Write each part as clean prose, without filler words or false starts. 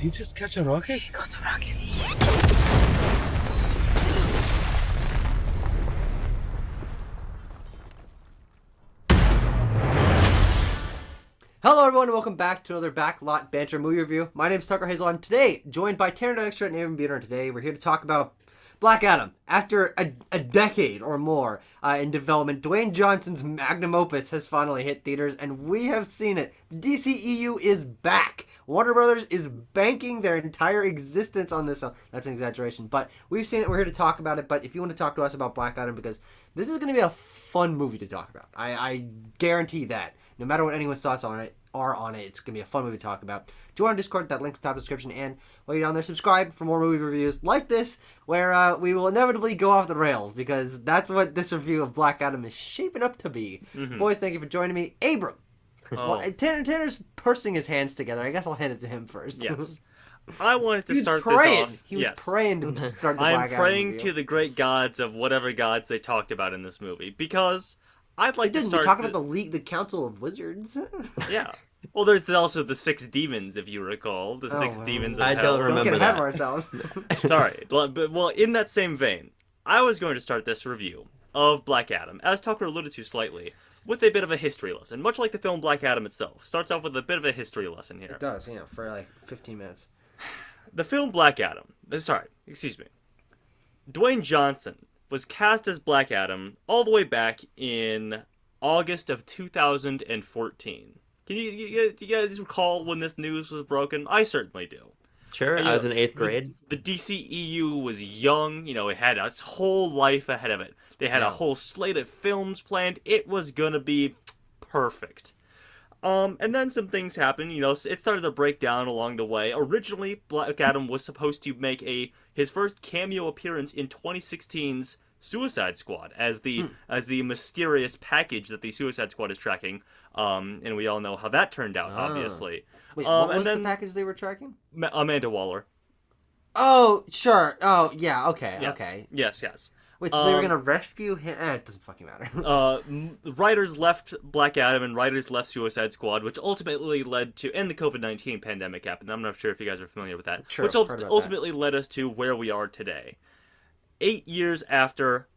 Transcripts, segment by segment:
he just catch a rocket? He got a rocket. Hello everyone and welcome back to another Backlot Banter movie review. My name is Tucker Hazel. I'm today joined by Tanner Dykstra and Aaron Beater. Today we're here to talk about Black Adam. After a decade or more in development, Dwayne Johnson's magnum opus has finally hit theaters and we have seen it. The DCEU is back. Warner Brothers is banking their entire existence on this film. That's an exaggeration, but we've seen it. We're here to talk about it. But if you want to talk to us about Black Adam, because this is going to be a fun movie to talk about. I guarantee that. No matter what anyone's thoughts on it it's going to be a fun movie to talk about. Join our Discord, that link's in the top description, and while you're down there, subscribe for more movie reviews like this, where we will inevitably go off the rails, because that's what this review of Black Adam is shaping up to be. Mm-hmm. Boys, thank you for joining me. Abram! Oh. Well, Tanner's pursing his hands together. I guess I'll hand it to him first. Yes. I wanted to start this off. He was praying to start the Black Adam I'm praying to the great gods of whatever gods they talked about in this movie, because I'd like to start... We're talking about the League, the Council of Wizards. Yeah. Well, there's also the six demons, if you recall. The six demons of hell. I don't remember Don't get ahead of ourselves. Sorry. But, well, in that same vein, I was going to start this review of Black Adam, as Tucker alluded to slightly, with a bit of a history lesson, much like the film Black Adam itself. Starts off with a bit of a history lesson here. It does, for like 15 minutes. The film Black Adam, Dwayne Johnson was cast as Black Adam all the way back in August of 2014. Can you guys recall when this news was broken? I certainly do. Sure, I was in 8th grade. The DCEU was young, it had its whole life ahead of it. They had a whole slate of films planned. It was gonna be perfect. And then some things happened, it started to break down along the way. Originally, Black Adam was supposed to make his first cameo appearance in 2016's Suicide Squad as the mysterious package that the Suicide Squad is tracking, and we all know how that turned out, obviously. Wait, what was the package they were tracking? Amanda Waller. Oh, sure. Oh, yeah, okay, yes. okay. Yes. Wait, so they were gonna rescue him? It doesn't fucking matter. Writers left Black Adam and writers left Suicide Squad, which ultimately led to, and the COVID-19 pandemic happened. I'm not sure if you guys are familiar with that. Sure, which ultimately led us to where we are today. 8 years after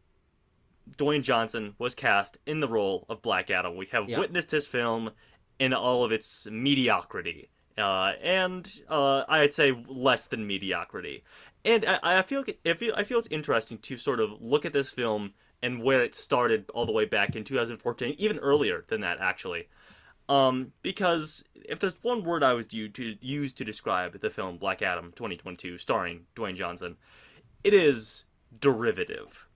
Dwayne Johnson was cast in the role of Black Adam, we have witnessed his film in all of its mediocrity, and I'd say less than mediocrity. And I feel it's interesting to sort of look at this film and where it started all the way back in 2014, even earlier than that, actually. Because if there's one word I was due to use to describe the film Black Adam 2022, starring Dwayne Johnson, it is derivative.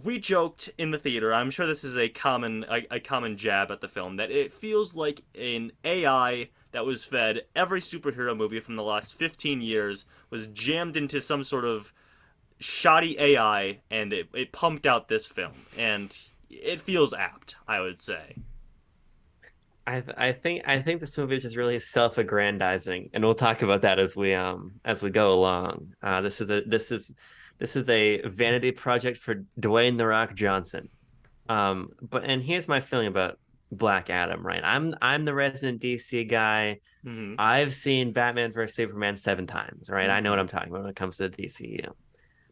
We joked in the theater, I'm sure this is a common jab at the film, that it feels like an AI that was fed every superhero movie from the last 15 years, was jammed into some sort of shoddy AI, and it pumped out this film. And it feels apt, I would say. I think this movie is just really self-aggrandizing, and we'll talk about that as we go along. This is a vanity project for Dwayne "The Rock" Johnson. And here's my feeling about Black Adam, right? I'm the resident DC guy. Mm-hmm. I've seen Batman vs Superman 7 times, right? Mm-hmm. I know what I'm talking about when it comes to the DCU.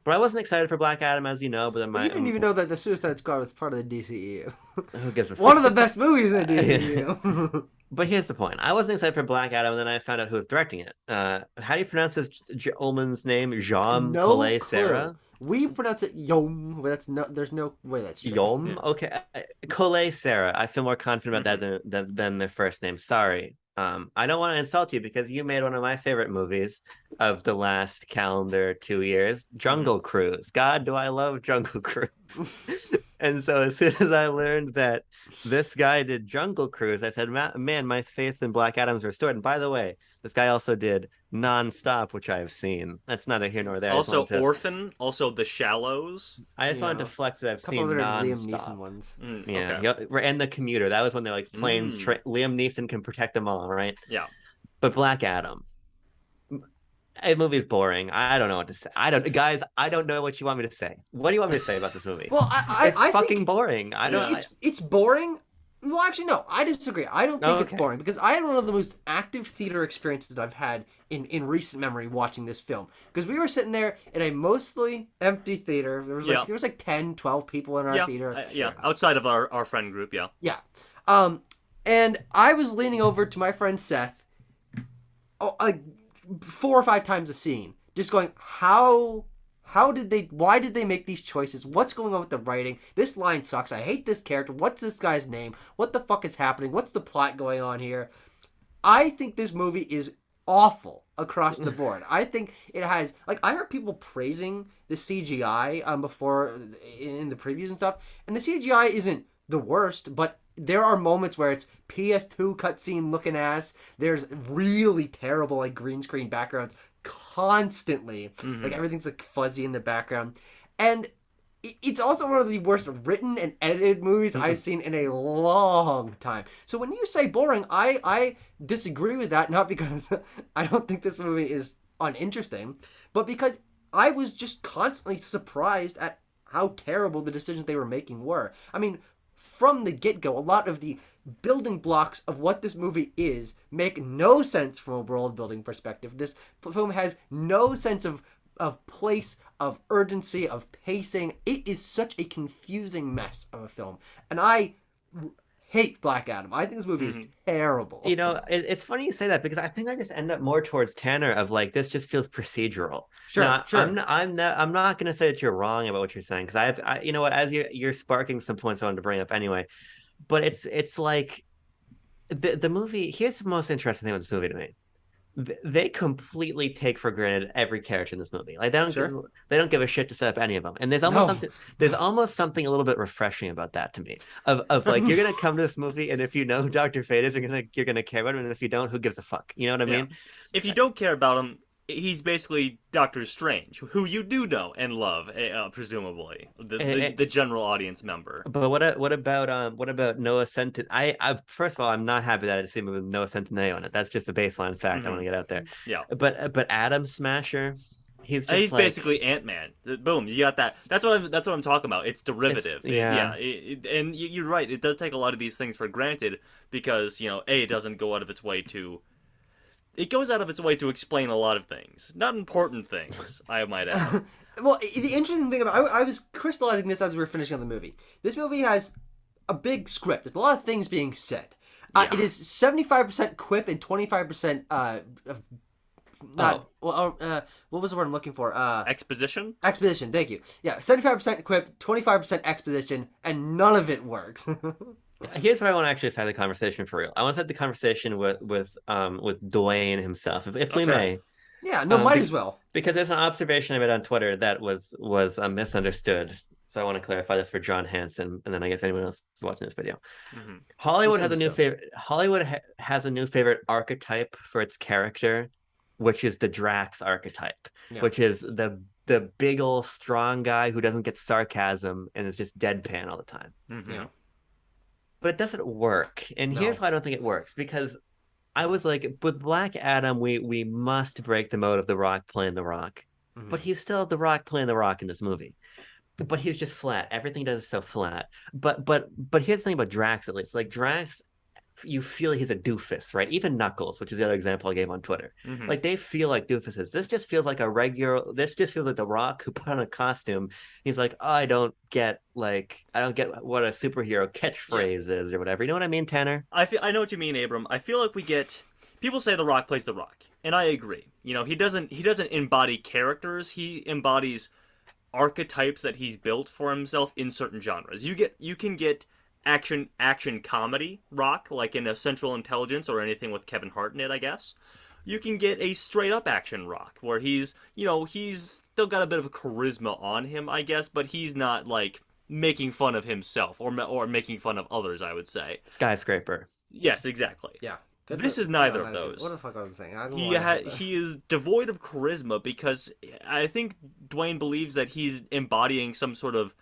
But I wasn't excited for Black Adam, as you know. But then you didn't even know that the Suicide Squad was part of the DCEU. Who gives a fuck? One of the best movies in the DCEU. But here's the point. I wasn't excited for Black Adam, and then I found out who was directing it. How do you pronounce this woman's name? Jean Collet Sarah? We pronounce it Yom. There's no way that's true. Yom? Yeah. Okay. Collet Sarah. I feel more confident about that than the first name. Sorry. I don't want to insult you because you made one of my favorite movies of the last calendar 2 years, Jungle Cruise. God, do I love Jungle Cruise. And so as soon as I learned that this guy did Jungle Cruise, I said, man, my faith in Black Adam's restored. And by the way, this guy also did Non-Stop, which I have seen. That's neither here nor there. Also Orphan, also The Shallows. I just wanted to flex that I've seen Non-Stop. Liam Neeson ones. And The Commuter. That was when they're like planes. Liam Neeson can protect them all, right? Yeah. But Black Adam. A movie's boring. I don't know what to say. I don't know what you want me to say. What do you want me to say about this movie? Well, I fucking boring. It's boring. Well, actually, no. I disagree. I don't think it's Okay. boring because I had one of the most active theater experiences that I've had in recent memory watching this film. Because we were sitting there in a mostly empty theater. Yeah. There was like 10, 12 people in our Yeah, theater. yeah. Outside of our friend group, yeah. Yeah. And I was leaning over to my friend Seth, like 4 or 5 times a scene, just going, why did they make these choices? What's going on with the writing? This line sucks. I hate this character. What's this guy's name? What the fuck is happening? What's the plot going on here? I think this movie is awful across the board. I think it has, like, I heard people praising the CGI before in the previews and stuff, and the CGI isn't the worst, but there are moments where it's PS2 cutscene looking ass. There's really terrible like green screen backgrounds constantly. Like everything's like fuzzy in the background, and it's also one of the worst written and edited movies I've seen in a long time. So when you say boring, I disagree with that, not because I don't think this movie is uninteresting, but because I was just constantly surprised at how terrible the decisions they were making were. I mean, from the get-go, a lot of the building blocks of what this movie is make no sense from a world-building perspective. This film has no sense of place, of urgency, of pacing. It is such a confusing mess of a film. And I hate Black Adam. I think this movie is terrible. You know, it's funny you say that because I think I just end up more towards Tanner of like this just feels procedural. Sure, Now, sure. I'm not going to say that you're wrong about what you're saying because you know what, as you're sparking some points I wanted to bring up anyway. But it's like the movie. Here's the most interesting thing with this movie to me. They completely take for granted every character in this movie. Like they don't give a shit to set up any of them. And there's almost something a little bit refreshing about that to me. Of like you're gonna come to this movie and if you know who Dr. Fate is, you're gonna care about him, and if you don't, who gives a fuck? You know what I mean? If you don't care about him, he's basically Doctor Strange, who you do know and love, presumably the general audience member. But what about Noah Centineo? I first of all, I'm not happy that I didn't see him with Noah Centineo on it. That's just a baseline fact I want to get out there. Yeah. But Adam Smasher, he's like, basically Ant-Man. Boom, you got that. That's what I'm talking about. It's derivative. And you're right. It does take a lot of these things for granted because it doesn't go out of its way to. It goes out of its way to explain a lot of things, not important things, I might add. Well, the interesting thing about I was crystallizing this as we were finishing on the movie. This movie has a big script. There's a lot of things being said. It is 75% quip and 25% what was the word I'm looking for? Exposition? Exposition, thank you. Yeah, 75% quip, 25% exposition, and none of it works. Here's where I want to actually start the conversation for real. I want to start the conversation with Dwayne himself, if we may. Yeah, no, might as well. Because there's an observation I made on Twitter that was misunderstood. So I want to clarify this for John Hansen, and then I guess anyone else who's watching this video. Hollywood has a new favorite. Hollywood has a new favorite archetype for its character, which is the Drax archetype, which is the big old strong guy who doesn't get sarcasm and is just deadpan all the time. Yeah. But it doesn't work. And here's why I don't think it works. Because I was like, with Black Adam, we must break the mode of The Rock playing The Rock. But he's still The Rock playing The Rock in this movie. But he's just flat. Everything he does is so flat. But here's the thing about Drax, at least. Like, Drax, you feel he's a doofus, right? Even Knuckles, which is the other example I gave on Twitter. Like, they feel like doofuses. This just feels like this just feels like The Rock who put on a costume. He's like, oh, I don't get what a superhero catchphrase is or whatever. You know what I mean, Tanner? I know what you mean, Abram. I feel like people say The Rock plays The Rock, and I agree. He doesn't embody characters. He embodies archetypes that he's built for himself in certain genres. You can get action comedy Rock, like in a Central Intelligence or anything with Kevin Hart in it, I guess. You can get a straight up action Rock where he's still got a bit of a charisma on him, I guess, but he's not like making fun of himself or making fun of others, I would say. Skyscraper. Yes, exactly. Yeah. This is neither of those. What the fuck was I saying? He is devoid of charisma because I think Dwayne believes that he's embodying some sort of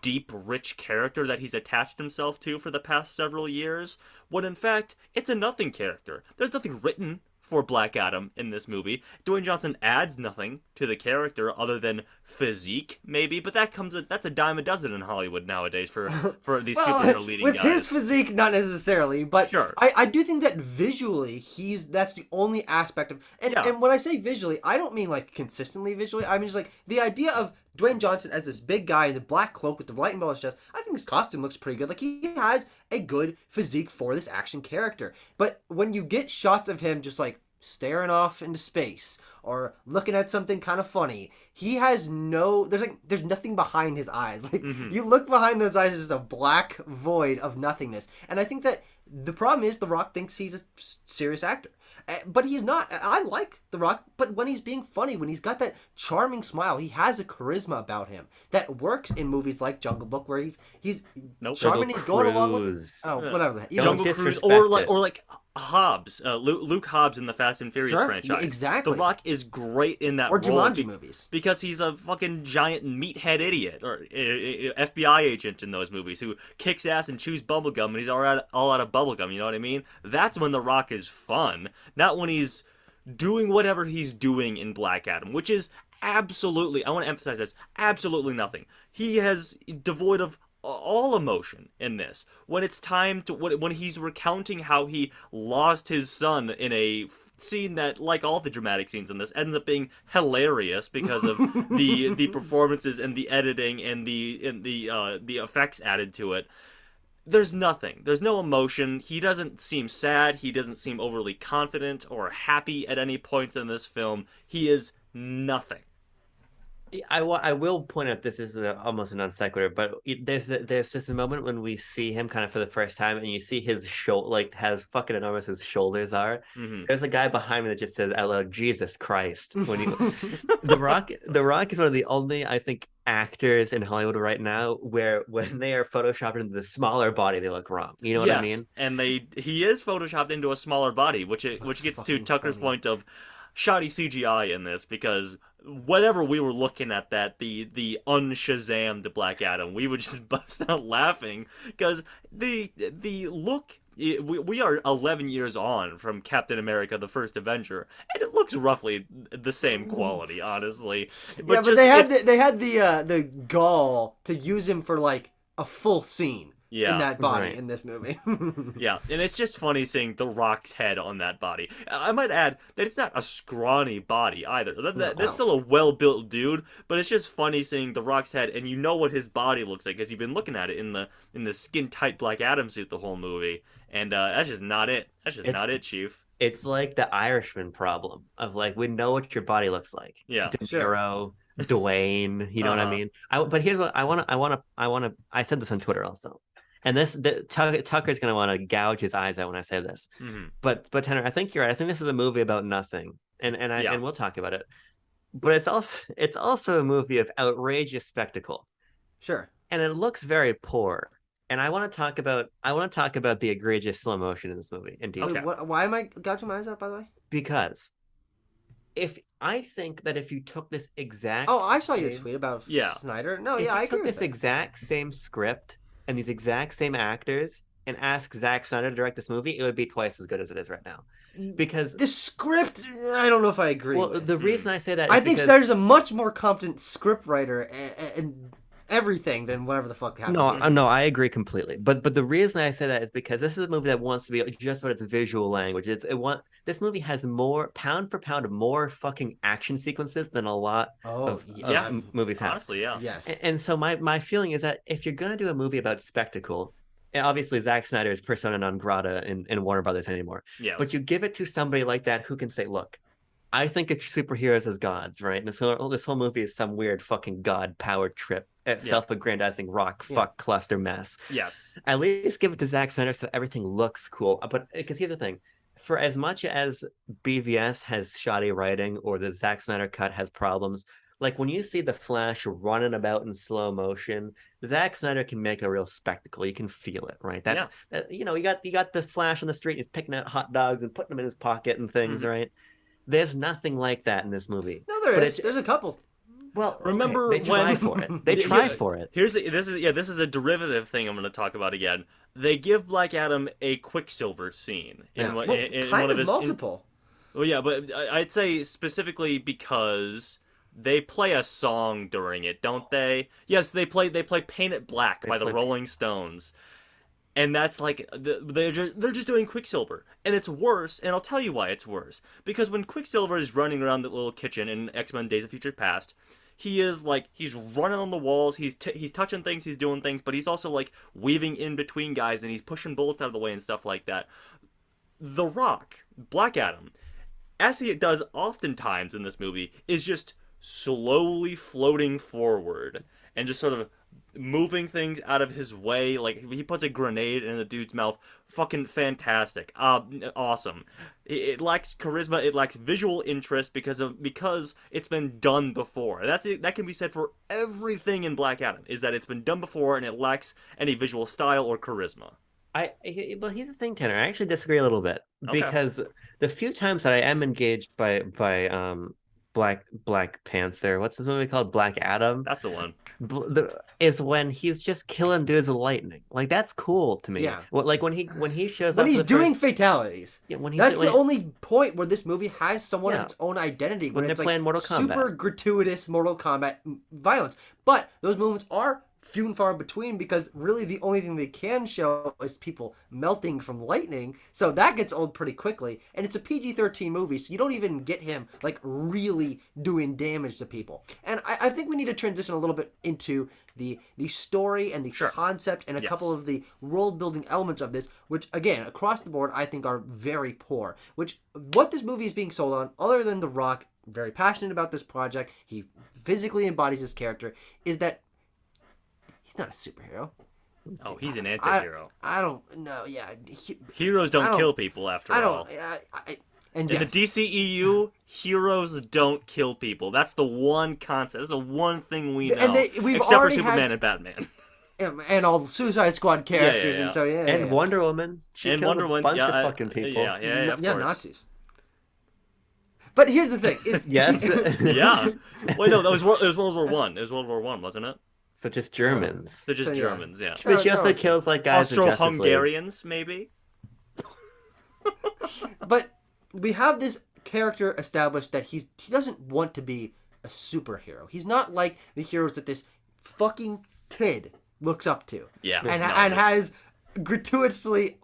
deep, rich character that he's attached himself to for the past several years, when in fact, it's a nothing character. There's nothing written for Black Adam in this movie. Dwayne Johnson adds nothing to the character other than physique, maybe, but that's a dime a dozen in Hollywood nowadays for these superhero leading with guys. His physique, not necessarily, but sure. I do think that visually, that's the only aspect of, and when I say visually, I don't mean like consistently visually. I mean just like the idea of Dwayne Johnson as this big guy in the black cloak with the lightning bolt on his chest. I think his costume looks pretty good. Like, he has a good physique for this action character. But when you get shots of him just like staring off into space or looking at something kind of funny, he has there's nothing behind his eyes. Like, you look behind those eyes, there's just a black void of nothingness. And I think that the problem is The Rock thinks he's a serious actor. But he's not. I like The Rock, but when he's being funny, when he's got that charming smile, he has a charisma about him that works in movies like Jungle Book, where he's charming, he's going along with it. Oh, whatever. Jungle Cruise, or like Hobbs, Luke Hobbs in the Fast and Furious franchise. Exactly. The Rock is great in that role. Or Jumanji movies. Because he's a fucking giant meathead idiot, or FBI agent in those movies who kicks ass and chews bubblegum, and he's all out of bubblegum, you know what I mean? That's when The Rock is fun, not when he's doing whatever he's doing in Black Adam, which is absolutely, I want to emphasize this, absolutely nothing. He has devoid of all emotion in this. When it's time to, when he's recounting how he lost his son in a scene that, like all the dramatic scenes in this, ends up being hilarious because of the performances and the editing and the effects added to it. There's nothing. There's no emotion. He doesn't seem sad. He doesn't seem overly confident or happy at any points in this film. He is nothing. I will point out, this is almost a non sequitur, but there's just a moment when we see him kind of for the first time, and you see his shoulder, like, has fucking enormous his shoulders are. There's a guy behind me that just says out loud, "Jesus Christ!" When The Rock is one of the only, I think, actors in Hollywood right now where when they are photoshopped into the smaller body, they look wrong. You know what I mean? And he is photoshopped into a smaller body, which gets to Tucker's point of shoddy CGI in this, because whenever we were looking at that, the un-Shazammed Black Adam, we would just bust out laughing, because the look, we are 11 years on from Captain America: The First Avenger, and it looks roughly the same quality, honestly. But they had the gall to use him for like a full scene. In that body, in this movie. Yeah, and it's just funny seeing The Rock's head on that body. I might add that it's not a scrawny body either. That's still a well-built dude, but it's just funny seeing The Rock's head, and you know what his body looks like, because you've been looking at it in the skin-tight Black Adam suit the whole movie, and that's just not it. That's just not it, Chief. It's like the Irishman problem of, like, we know what your body looks like. Yeah, De Niro, Dwayne, you know what I mean? But here's what I said this on Twitter also. And Tucker's going to want to gouge his eyes out when I say this. But Tanner, I think you're right. I think this is a movie about nothing, and we'll talk about it. But it's also a movie of outrageous spectacle. Sure. And it looks very poor. And I want to talk about the egregious slow motion in this movie in detail. Okay. Why am I gouging my eyes out, by the way? Because I think that if you took this exact I saw your tweet about Snyder. No, I agree. Took this exact same script and these exact same actors and ask Zack Snyder to direct this movie, it would be twice as good as it is right now. Because the script, I don't know if I agree. Well, the reason I say that is I think Snyder's a much more competent script writer and everything than whatever the fuck happened. No, I agree completely. But the reason I say that is because this is a movie that wants to be just about its visual language. This movie has more pound for pound more fucking action sequences than a lot of movies have. Honestly, yeah. Yes. And so my feeling is that if you're gonna do a movie about spectacle, and obviously Zack Snyder is persona non grata in Warner Brothers anymore. Yes. But you give it to somebody like that who can say, look, I think of superheroes as gods, right? And this whole movie is some weird fucking god power trip, self-aggrandizing rock fuck cluster mess. Yes. At least give it to Zack Snyder so everything looks cool. But because here's the thing, for as much as BVS has shoddy writing or the Zack Snyder cut has problems, like when you see the Flash running about in slow motion, Zack Snyder can make a real spectacle. You can feel it, right? That you got the Flash on the street, he's picking out hot dogs and putting them in his pocket and things, right? There's nothing like that in this movie. No, there is. There's a couple. Well, remember they try for it. They try for it. This is a derivative thing I'm going to talk about again. They give Black Adam a Quicksilver scene in one of his multiple. Well, yeah, but I'd say specifically because they play a song during it, don't they? Yes, they play "Paint It Black" They by the play Rolling Stones, and that's like they're just doing Quicksilver, and it's worse. And I'll tell you why it's worse. Because when Quicksilver is running around the little kitchen in X-Men: Days of Future Past, he is like he's running on the walls, he's touching things, he's doing things, but he's also like weaving in between guys, and he's pushing bullets out of the way and stuff like that. The Rock, Black Adam, as he does oftentimes in this movie, is just slowly floating forward and just sort of moving things out of his way. Like he puts a grenade in the dude's mouth. Fucking fantastic. Awesome. It lacks charisma. It lacks visual interest because it's been done before. That can be said for everything in Black Adam. Is that it's been done before and it lacks any visual style or charisma. Well, here's the thing, Tanner. I actually disagree a little bit Okay. because the few times that I am engaged by Black Panther, what's this movie called? Black Adam, That's the one. is when he's just killing dudes with lightning. Like that's cool to me. Yeah. Like when he shows When up he's for the doing first, fatalities. yeah, when he's That's when the only point where this movie has somewhat Yeah. of its own identity. When When they're it's like playing Mortal Kombat. super gratuitous Mortal Kombat violence. But those moments are few and far between because really the only thing they can show is people melting from lightning. So that gets old pretty quickly. And it's a PG-13 movie, so you don't even get him like really doing damage to people. And I think we need to transition a little bit into the story and the Sure. concept and a Yes. couple of the world building elements of this, which again across the board I think are very poor. Which what this movie is being sold on, other than The Rock, very passionate about this project, he physically embodies his character, is that he's not a superhero. Oh, he's an anti-hero. I don't know. Yeah, Heroes I don't don't- kill people after I all. don't. And In yes, the DCEU, heroes don't kill people. That's the one concept. That's the one thing we know. we've Except for already Superman had- and Batman. and all the Suicide Squad characters, yeah. and so yeah, and yeah. Wonder Woman. She And kills Wonder a Woman. bunch Yeah, of fucking people. Yeah, of yeah, course. Nazis. But here's the thing. Yes. Yeah. Wait, no, it was World War One. It was World War One, wasn't it? So just Germans. So just So, yeah. Germans, yeah. But she No, also no. kills like guys in Justice League. Austro-Hungarians, maybe. But we have this character established that he doesn't want to be a superhero. He's not like the heroes that this fucking kid looks up to. Yeah. And, no, and this- has gratuitously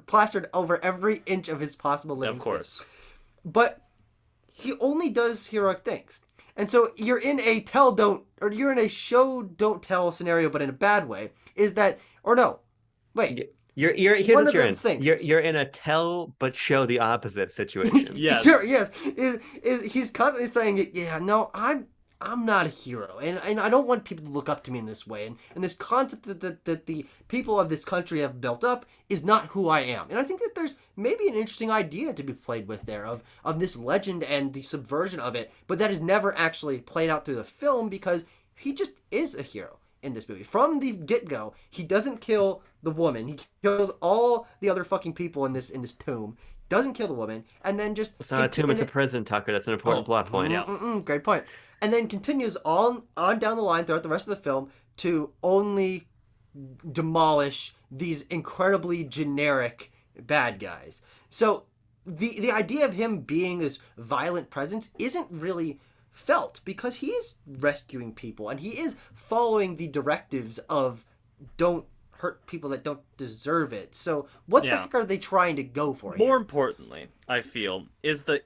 plastered over every inch of his possible living Of course. But he only does heroic things. And so you're in a you're in a show don't tell scenario, but in a bad way. Is that, or no, wait. Here's One what of you're the in. things- You're in a tell but show the opposite situation. Yes. Sure, yes. Is he's constantly saying, yeah, no, I'm not a hero, and I don't want people to look up to me in this way. And this concept that the people of this country have built up is not who I am. And I think that there's maybe an interesting idea to be played with there of this legend and the subversion of it, but that is never actually played out through the film because he just is a hero in this movie. From the get-go, he doesn't kill the woman. He kills all the other fucking people in this tomb. Doesn't kill the woman, and then just... It's not a tomb, it's a prison, Tucker. That's an important plot point. yeah. Great point. And then continues on down the line throughout the rest of the film to only demolish these incredibly generic bad guys. So the idea of him being this violent presence isn't really felt because he is rescuing people and he is following the directives of don't hurt people that don't deserve it. So what the Yeah. heck are they trying to go for More here? importantly, I feel, is that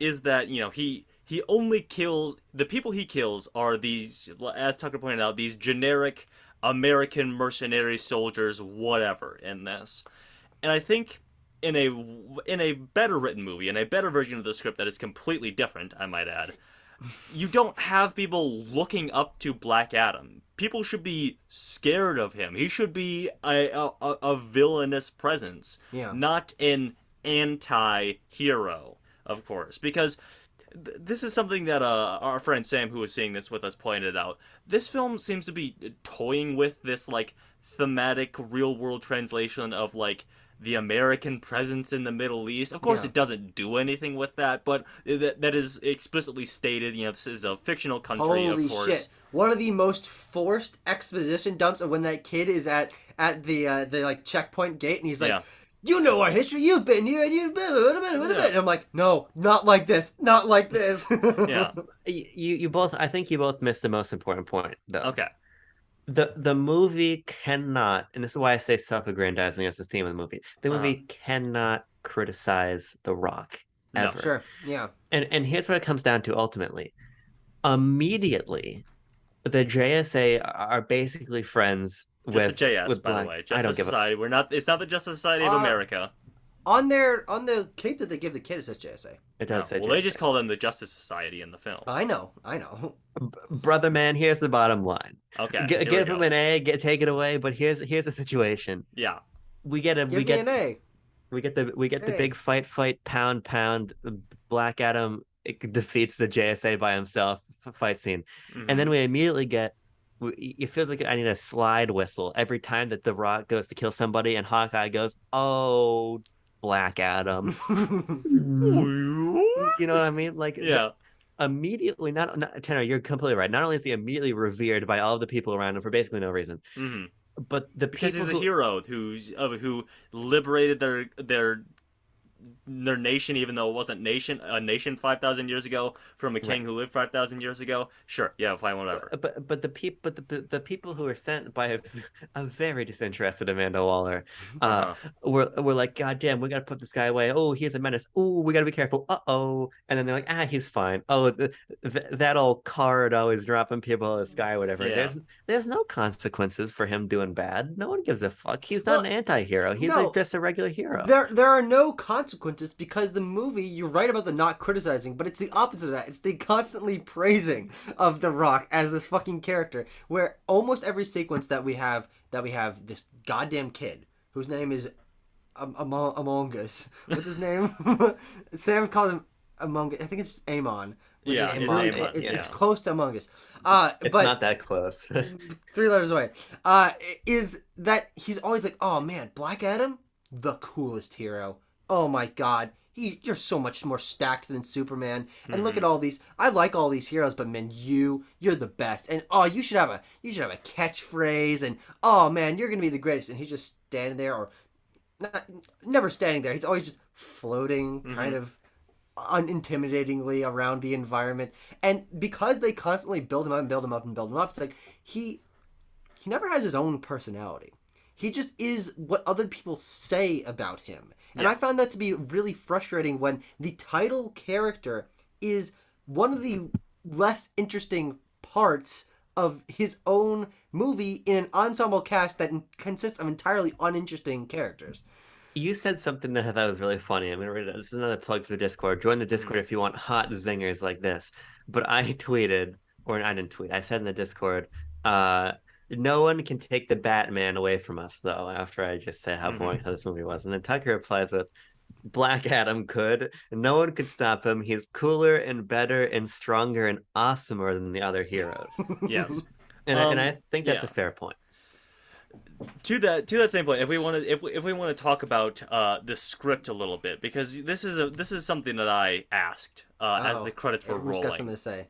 he only kills the people he kills are these, as Tucker pointed out, these generic American mercenary soldiers, whatever, in this. And I think in a better written movie, in a better version of the script that is completely different, I might add, you don't have people looking up to Black Adam. People should be scared of him. He should be a villainous presence, Yeah. not an anti-hero, of course. Because this is something that our friend Sam, who was seeing this with us, pointed out. This film seems to be toying with this like thematic real-world translation of like the American presence in the Middle East. Of course, Yeah. it doesn't do anything with that, but that is explicitly stated. You know, this is a fictional country, Holy of course. shit! One of the most forced exposition dumps of when that kid is at the like checkpoint gate, and he's like, Yeah. you know our history. You've been here, and you've been. And I'm like, no, not like this, not like this. Yeah. You both. I think you both missed the most important point, though. Okay. The movie cannot, and this is why I say self-aggrandizing as the theme of the movie. The movie cannot criticize The Rock No. ever. Sure. Yeah. And here's what it comes down to ultimately. Immediately, the JSA are basically friends Just with the JS, with by Black. the way. I Justice don't give a Society. We're not. It's not the Justice Society of America. On the cape that they give the kid, it says JSA. It does say Well, JSA. they just call them the Justice Society in the film. I know. Brother man, here's the bottom line. Okay. Give him an A, take it away. But here's the situation. Yeah. We get Give me an A. We get the Hey. big fight, pound. Black Adam defeats the JSA by himself fight scene, and then we immediately get. It feels like I need a slide whistle every time that The Rock goes to kill somebody, and Hawkeye goes, "Oh, Black Adam." You know what I mean? Like, yeah. Immediately, not Tanner, you're completely right. Not only is he immediately revered by all the people around him for basically no reason, but because he's a hero who liberated their nation, even though it wasn't a nation 5,000 years ago from a king who lived 5,000 years ago. Sure, yeah, fine, whatever. But the people who were sent by a very disinterested Amanda Waller, were like, God damn, we gotta put this guy away. Oh, he's a menace. Oh, we gotta be careful. And then they're like, he's fine. Oh, that old card always dropping people out of the sky, whatever. Yeah. There's no consequences for him doing bad. No one gives a fuck. He's not an anti-hero. He's just a regular hero. There are no consequences because the movie, you're right about the not criticizing, but it's the opposite of that. It's the constantly praising of The Rock as this fucking character, where almost every sequence that we have this goddamn kid whose name is Among Us. What's his name? Sam calls him Among Us. I think it's Amon. Yeah, it's close to Among Us. It's but not that close. 3 letters away. Is that he's always like, oh man, Black Adam, the coolest hero. Oh my God, you're so much more stacked than Superman. And look at all these. I like all these heroes, but man, you're the best. And you should have a catchphrase. And oh man, you're gonna be the greatest. And he's just standing there, or never standing there. He's always just floating, kind of unintimidatingly around the environment. And because they constantly build him up and build him up and build him up, it's like he never has his own personality. He just is what other people say about him. And I found that to be really frustrating when the title character is one of the less interesting parts of his own movie in an ensemble cast that consists of entirely uninteresting characters. You said something that I thought was really funny. I'm going to read it. This is another plug for the Discord. Join the Discord if you want hot zingers like this. But I tweeted, or I didn't tweet, I said in the Discord, no one can take the Batman away from us, though, after I just said how boring this movie was. And then Tucker replies with, Black Adam could. No one could stop him. He's cooler and better and stronger and awesomer than the other heroes. Yes. And I think that's a fair point. To that same point, if we want to talk about the script a little bit, because this is something that I asked as the credits were rolling. Got something to say.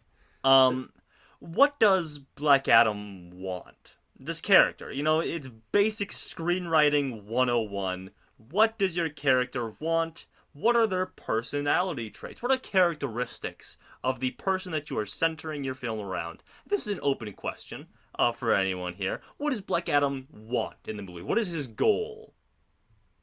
What does Black Adam want? This character, it's basic screenwriting 101. What does your character want? What are their personality traits? What are characteristics of the person that you are centering your film around? This is an open question for anyone here. What does Black Adam want in the movie? What is his goal?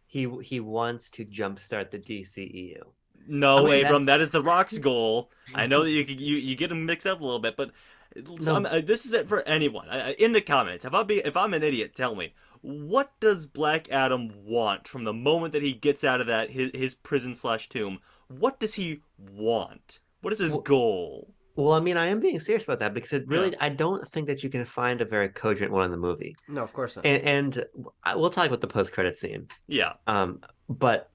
He wants to jumpstart the DCEU. No, Abram, that is The Rock's goal. I know that you get them mixed up a little bit, but this is it for anyone. In the comments, if I'm an idiot, tell me, what does Black Adam want from the moment that he gets out of that his prison/tomb? What does he want? What is his goal? Well, I mean, I am being serious about that because I don't think that you can find a very cogent one in the movie. No, of course not. And we'll talk about the post-credit scene. Yeah. But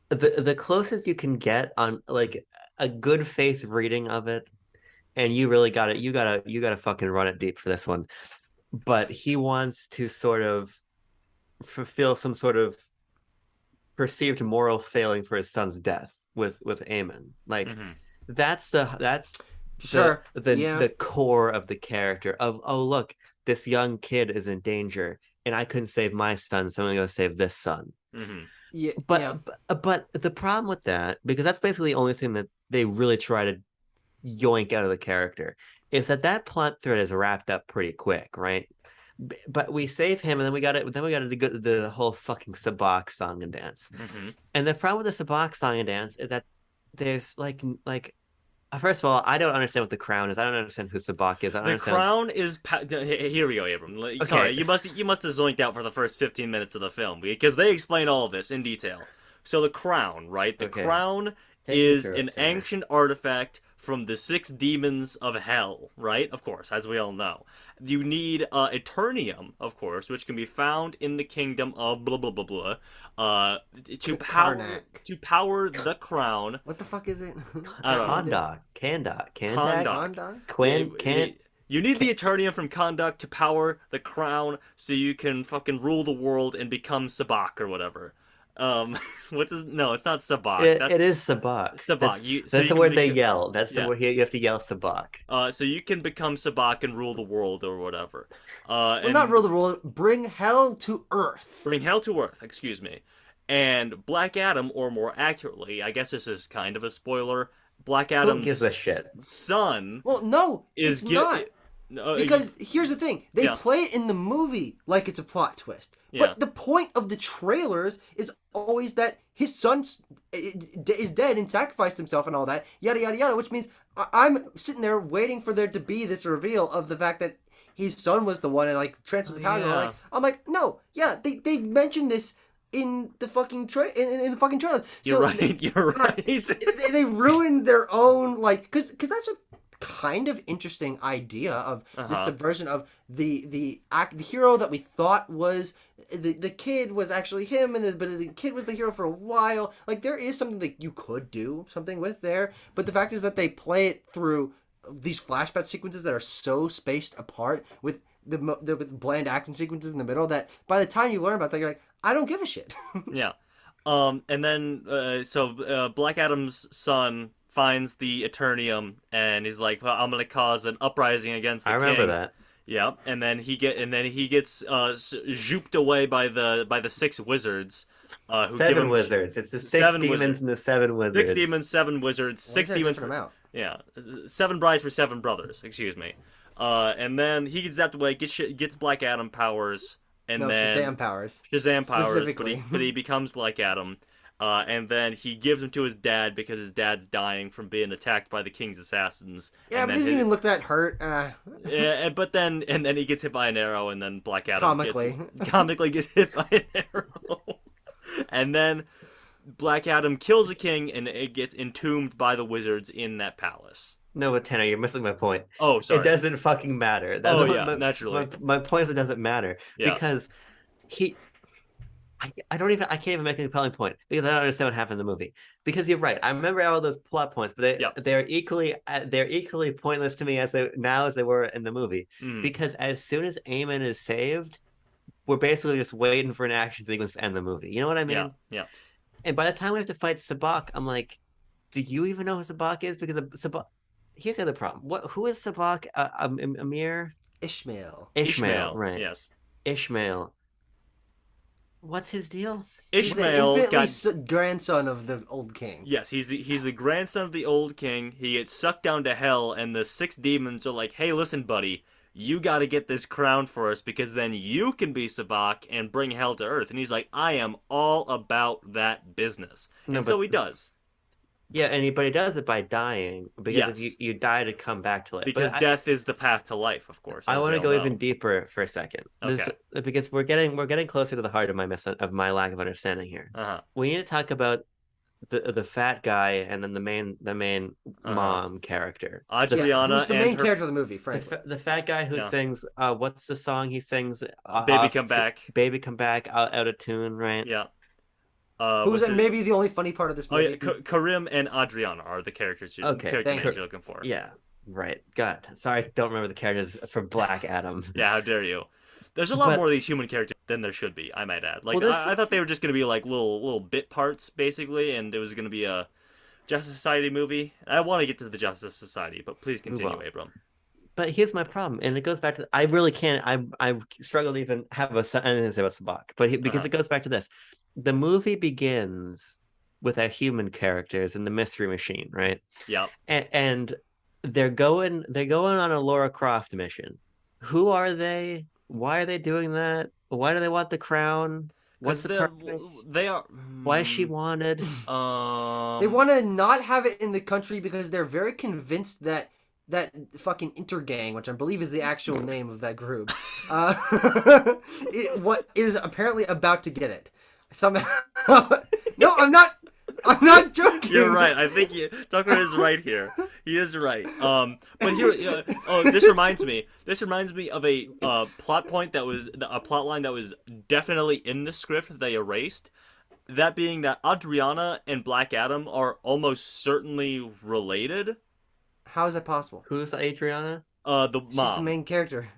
the closest you can get on like a good faith reading of it, and you really got it. You gotta fucking run it deep for this one. But he wants to sort of fulfill some sort of perceived moral failing for his son's death with Eamon. Like that's Sure. The core of the character of, oh, look, this young kid is in danger and I couldn't save my son, so I'm gonna go save this son. Yeah, yeah. But the problem with that, because that's basically the only thing that they really try to yoink out of the character, is that plot thread is wrapped up pretty quick, right? But we save him, and then we got to go the whole fucking Sabak song and dance. Mm-hmm. And the problem with the Sabak song and dance is that there's first of all, I don't understand what the crown is. I don't understand who Sabak is. I don't The understand. crown is here we go, Abram. Sorry, you must have zoinked out for the first 15 minutes of the film because they explain all of this in detail. So the crown, right? The crown is an ancient artifact from the 6 demons of hell, right? Of course, as we all know. You need Eternium, of course, which can be found in the kingdom of blah blah blah blah. To power the crown. What the fuck is it? Kandak. You need the Eternium from Kondak to power the crown so you can fucking rule the world and become Sabak or whatever. What's his... No, it's not Sabak. It is Sabak. Sabak. That's the word they yell. That's the word you have to yell Sabak. So you can become Sabak and rule the world or whatever. Well, not rule the world. Bring hell to Earth. Bring hell to Earth. Excuse me. And Black Adam, or more accurately, I guess this is kind of a spoiler. Black Adam's gives a shit? son. Well, no, it's not. Because here's the thing: they play it in the movie like it's a plot twist. But the point of the trailers is always that his son is dead and sacrificed himself and all that, yada yada yada. Which means I'm sitting there waiting for there to be this reveal of the fact that his son was the one and like transferred the power. Yeah. I'm like, no, yeah, they mentioned this in the fucking in the fucking trailer. You're right. You're right. They ruined their own because that's a kind of interesting idea of the subversion of the hero that we thought was the kid was actually him, but the kid was the hero for a while. Like there is something that you could do something with there, but the fact is that they play it through these flashback sequences that are so spaced apart with the bland action sequences in the middle that by the time you learn about that you're like, I don't give a shit. Yeah. And then Black Adam's son finds the Eternium and he's like, well, I'm gonna cause an uprising against the king. I remember that. Yeah, and then he gets zooped away by the 6 wizards. Who 7 wizards. It's the 6 demons and the 7 wizards. 6 demons, 7 wizards, 6 demons for 7 brides for 7 brothers. Excuse me. And then he gets zapped away, gets Black Adam powers, and then Shazam powers. Shazam powers, but he becomes Black Adam. And then he gives him to his dad because his dad's dying from being attacked by the king's assassins. Yeah, but he doesn't even look that hurt. Yeah, but then he gets hit by an arrow, and then Black Adam comically gets hit by an arrow. And then Black Adam kills the king, and it gets entombed by the wizards in that palace. No, but Tanner, you're missing my point. Oh, sorry. It doesn't fucking matter. Naturally. My point is it doesn't matter because I can't even make a compelling point because I don't understand what happened in the movie. Because you're right, I remember all those plot points, but they're equally pointless to me as they were in the movie. Because as soon as Eamon is saved, we're basically just waiting for an action sequence to end the movie. You know what I mean? Yeah. And by the time we have to fight Sabak, I'm like, do you even know who Sabak is? Because Sabak. Here's the other problem. Who is Sabak? Amir? Ishmael, right? Yes. Ishmael. What's his deal? Ishmael grandson of the old king. Yes, he's the grandson of the old king. He gets sucked down to hell, and the 6 demons are like, "Hey, listen, buddy, you got to get this crown for us because then you can be Sabak and bring hell to earth." And he's like, "I am all about that business," so he does. Yeah, but he does it by dying because if you die to come back to life. Because death is the path to life, of course. I want to go even deeper for a second, because we're getting closer to the heart of my lack of understanding here. We need to talk about the fat guy and then the main mom character, Adriana, who's the main character of the movie. Frankly, the fat guy who sings. What's the song he sings? Baby Come Back. Baby Come Back. Out of tune, right? Yeah. Who's maybe the only funny part of this movie? Karim and Adriana are the characters you're looking for. Yeah, right. God, sorry, I don't remember the characters from Black Adam. Yeah, how dare you? There's a lot more of these human characters than there should be, I might add. Like, I thought they were just going to be like little bit parts, basically, and it was going to be a Justice Society movie. I want to get to the Justice Society, but please continue, Abram. But here's my problem, and it goes back to I really can't. I struggle to even have anything to say about Sabak, because it goes back to this. the movie begins with our human characters in the Mystery Machine, right? Yep. And they're going on a Laura Croft mission. Who are they? Why are they doing that? Why do they want the crown? What's Because the purpose? they are. Why is she wanted? They want to not have it in the country because they're very convinced that that fucking intergang, which I believe is the actual name of that group, what is apparently about to get it somehow. No, I'm not. I'm not joking. You're right. I think Tucker is right here. He is right. But here, this reminds me. This reminds me of a plot point that was a plot line that was definitely in the script that they erased. That being that Adriana and Black Adam are almost certainly related. How is that possible? Who's Adriana? The She's mom. the main character.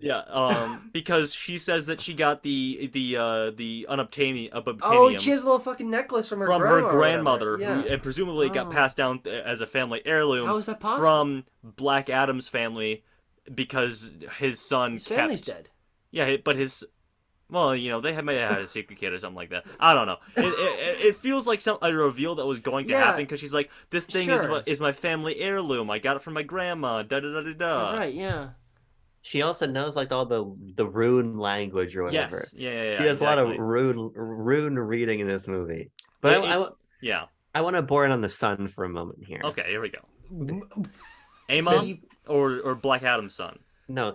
Yeah, because she says that she got the unobtainium. Oh, she has a little fucking necklace from her grandmother, yeah. who, and presumably got passed down as a family heirloom. How is that possible? From Black Adam's family, because his son His family's dead. Yeah, but his. Well, they may have had a secret kid or something like that. I don't know. It feels like a reveal that was going to happen because she's like, this thing is my family heirloom. I got it from my grandma. Da da da da da. Right. Yeah. She also knows like all the rune language or whatever. Yes. Yeah. She does a lot of rune reading in this movie. But I want to bore in on the son for a moment here. Okay, here we go. Amon or Black Adam's son? No,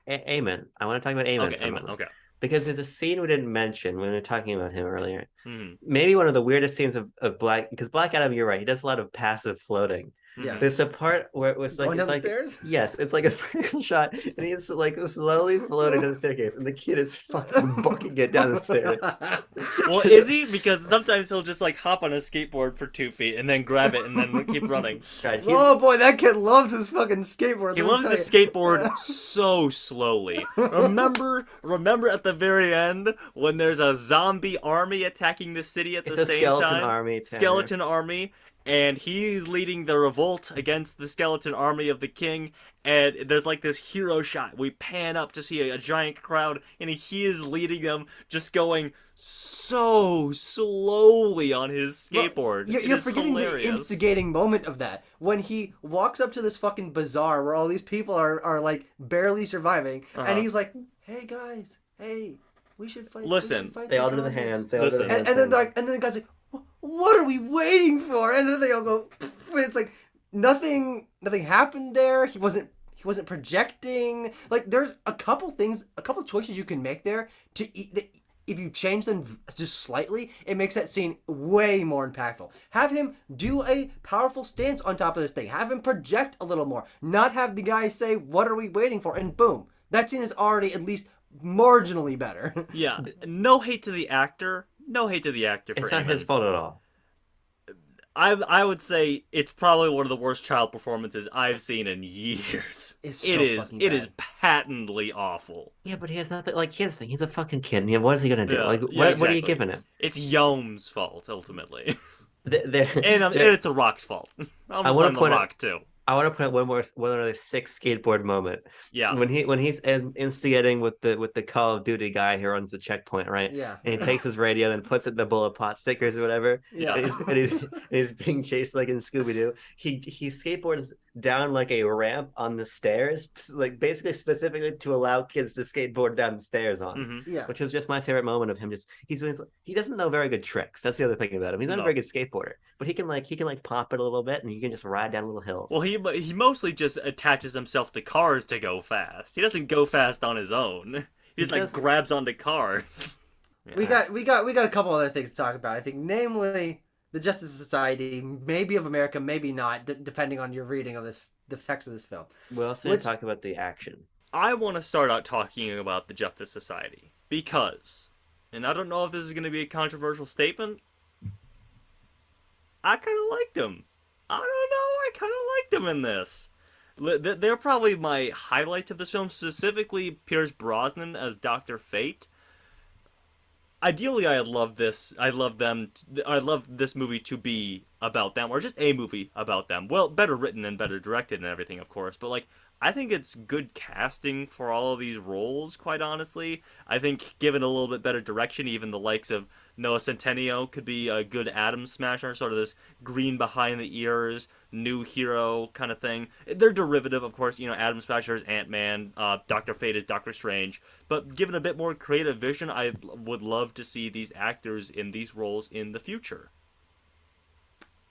Amon. I want to talk about Amon. Okay, Amon. Okay. Because there's a scene we didn't mention when we were talking about him earlier. Mm-hmm. Maybe one of the weirdest scenes of Black, because Black Adam, you're right, he does a lot of passive floating. Yeah. There's a part where it was like Going down it's the like stairs? yes, it's like a vertical shot, and he's like slowly floating down the staircase, and the kid is fucking bucking it down the stairs. Well, is he? Because sometimes he'll just like hop on a skateboard for 2 feet and then grab it and then keep running. God, oh boy, that kid loves his fucking skateboard. He loves the skateboard so slowly. Remember at the very end when there's a zombie army attacking the city at the same time? Skeleton army. And he's leading the revolt against the skeleton army of the king. And there's like this hero shot. We pan up to see a giant crowd. And he is leading them, just going so slowly on his skateboard. Well, you're forgetting the instigating moment of that. When he walks up to this fucking bazaar where all these people are like barely surviving. And he's like, hey guys, hey, we should fight. Listen. They all do the hands. And then the guy's like, what are we waiting for? And then they all go. It's like nothing happened there. He wasn't projecting. Like there's a couple choices you can make there to eat. If you change them just slightly, it makes that scene way more impactful. Have him do a powerful stance on top of this thing. Have him project a little more. Not have the guy say, "What are we waiting for?" And boom, that scene is already at least marginally better. Yeah. No hate to the actor. No hate to the actor for It's not his fault at all. I would say it's probably one of the worst child performances I've seen in years. It is patently awful. Yeah, but he has nothing. Like here's the thing: he's a fucking kid. Yeah, what is he gonna do? What are you giving him? It's Yom's fault ultimately, and and it's the Rock's fault. I want to point Rock too. I want to point out one other sick skateboard moment. Yeah. When he's instigating with the Call of Duty guy who runs the checkpoint, right? Yeah. And he takes his radio and puts it in the bullet pot stickers or whatever. Yeah. And he's being chased like in Scooby Doo. He skateboards down like a ramp on the stairs, like basically specifically to allow kids to skateboard down the stairs on. Mm-hmm. Yeah. Which was just my favorite moment of him. He doesn't know very good tricks. That's the other thing about him. He's not a very good skateboarder, but he can pop it a little bit and you can just ride down little hills. Well, he mostly just attaches himself to cars to go fast. He doesn't go fast on his own. He just grabs onto cars. Yeah. We got a couple other things to talk about. I think, namely, the Justice Society, maybe of America, maybe not, depending on your reading of the text of this film. We also need to talk about the action. I want to start out talking about the Justice Society because, and I don't know if this is going to be a controversial statement, I kind of liked them. I don't know, I kind of liked them in this. They're probably my highlight of this film, specifically Pierce Brosnan as Dr. Fate. Ideally, I love this movie to be about them, or just a movie about them. Well, better written and better directed and everything, of course. But like, I think it's good casting for all of these roles. Quite honestly, I think given a little bit better direction, even the likes of Noah Centineo could be a good Atom Smasher, sort of this green behind the ears, new hero kind of thing. They're derivative, of course. You know, Atom Smasher is Ant-Man, Doctor Fate is Doctor Strange. But given a bit more creative vision, I would love to see these actors in these roles in the future.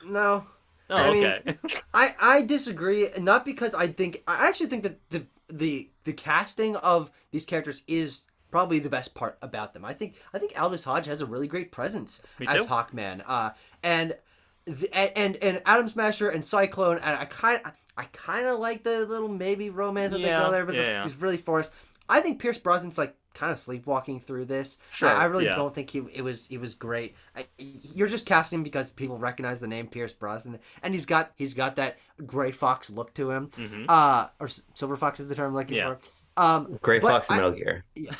No. Oh, I mean, okay. I disagree. Not because I actually think that the casting of these characters is probably the best part about them. I think Aldous Hodge has a really great presence as Hawkman. And Atom Smasher and Cyclone, and I kind of like the little maybe romance that they go there, but it's really forced. I think Pierce Brosnan's like kind of sleepwalking through this. Sure, I really don't think he was great. You're just casting him because people recognize the name Pierce Brosnan, and he's got that gray fox look to him. Or silver fox is the term I'm looking for. Gray Fox and Metal Gear. Yeah,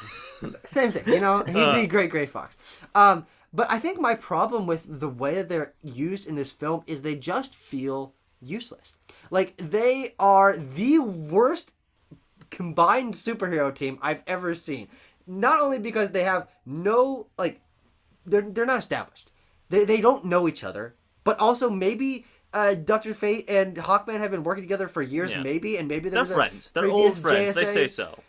same thing. You know, he'd be a great Gray Fox. But I think my problem with the way that they're used in this film is they just feel useless. Like, they are the worst combined superhero team I've ever seen. Not only because they have no, like, they're not established. They don't know each other, but also maybe Dr. Fate and Hawkman have been working together for years, maybe they're friends. They're old friends. JSA. They say so.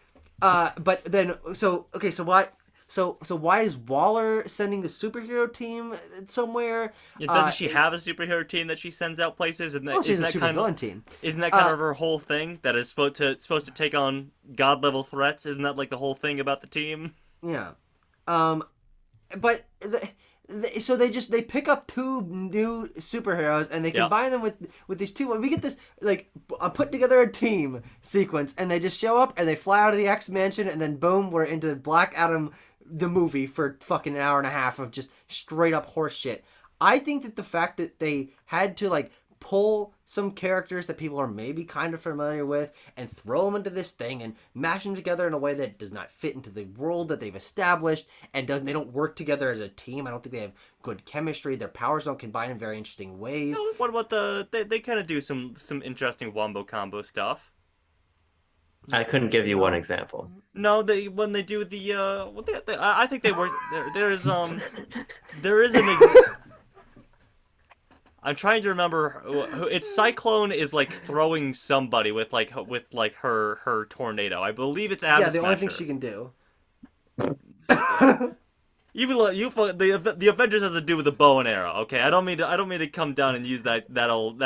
But then, so why? So why is Waller sending the superhero team somewhere? Doesn't she have a superhero team that she sends out places? And she's a supervillain team. Isn't that kind of her whole thing? That is supposed to take on god level threats? Isn't that like the whole thing about the team? Yeah, but so they pick up two new superheroes and they combine them with these two. We get this like put together a team sequence, and they just show up and they fly out of the X Mansion, and then boom, we're into Black Adam the movie for fucking an hour and a half of just straight up horse shit. I think that the fact that they had to like pull some characters that people are maybe kind of familiar with and throw them into this thing and mash them together in a way that does not fit into the world that they've established and they don't work together as a team. I don't think they have good chemistry. Their powers don't combine in very interesting ways. What about they kind of do some interesting wombo combo stuff. I couldn't give you one example. No, when they do the I think they work. There is an. I'm trying to remember. It's Cyclone is like throwing somebody with her tornado. I believe it's Atom Smasher. The only thing she can do. The Avengers has to do with a bow and arrow. Okay, I don't mean to come down and use that old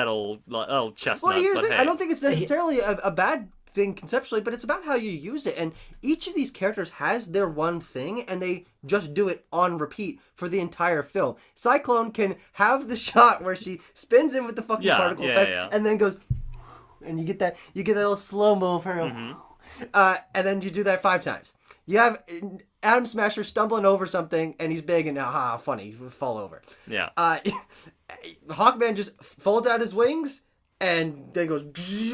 chestnut. Well, here's the thing. Hey. I don't think it's necessarily a bad thing conceptually, but it's about how you use it, and each of these characters has their one thing and they just do it on repeat for the entire film. Cyclone can have the shot where she spins in with the fucking particle effect and then goes, and you get that little slow-mo of her, and then you do that 5 times. You have Atom Smasher stumbling over something and he's big and funny, fall over. Hawkman just folds out his wings and then goes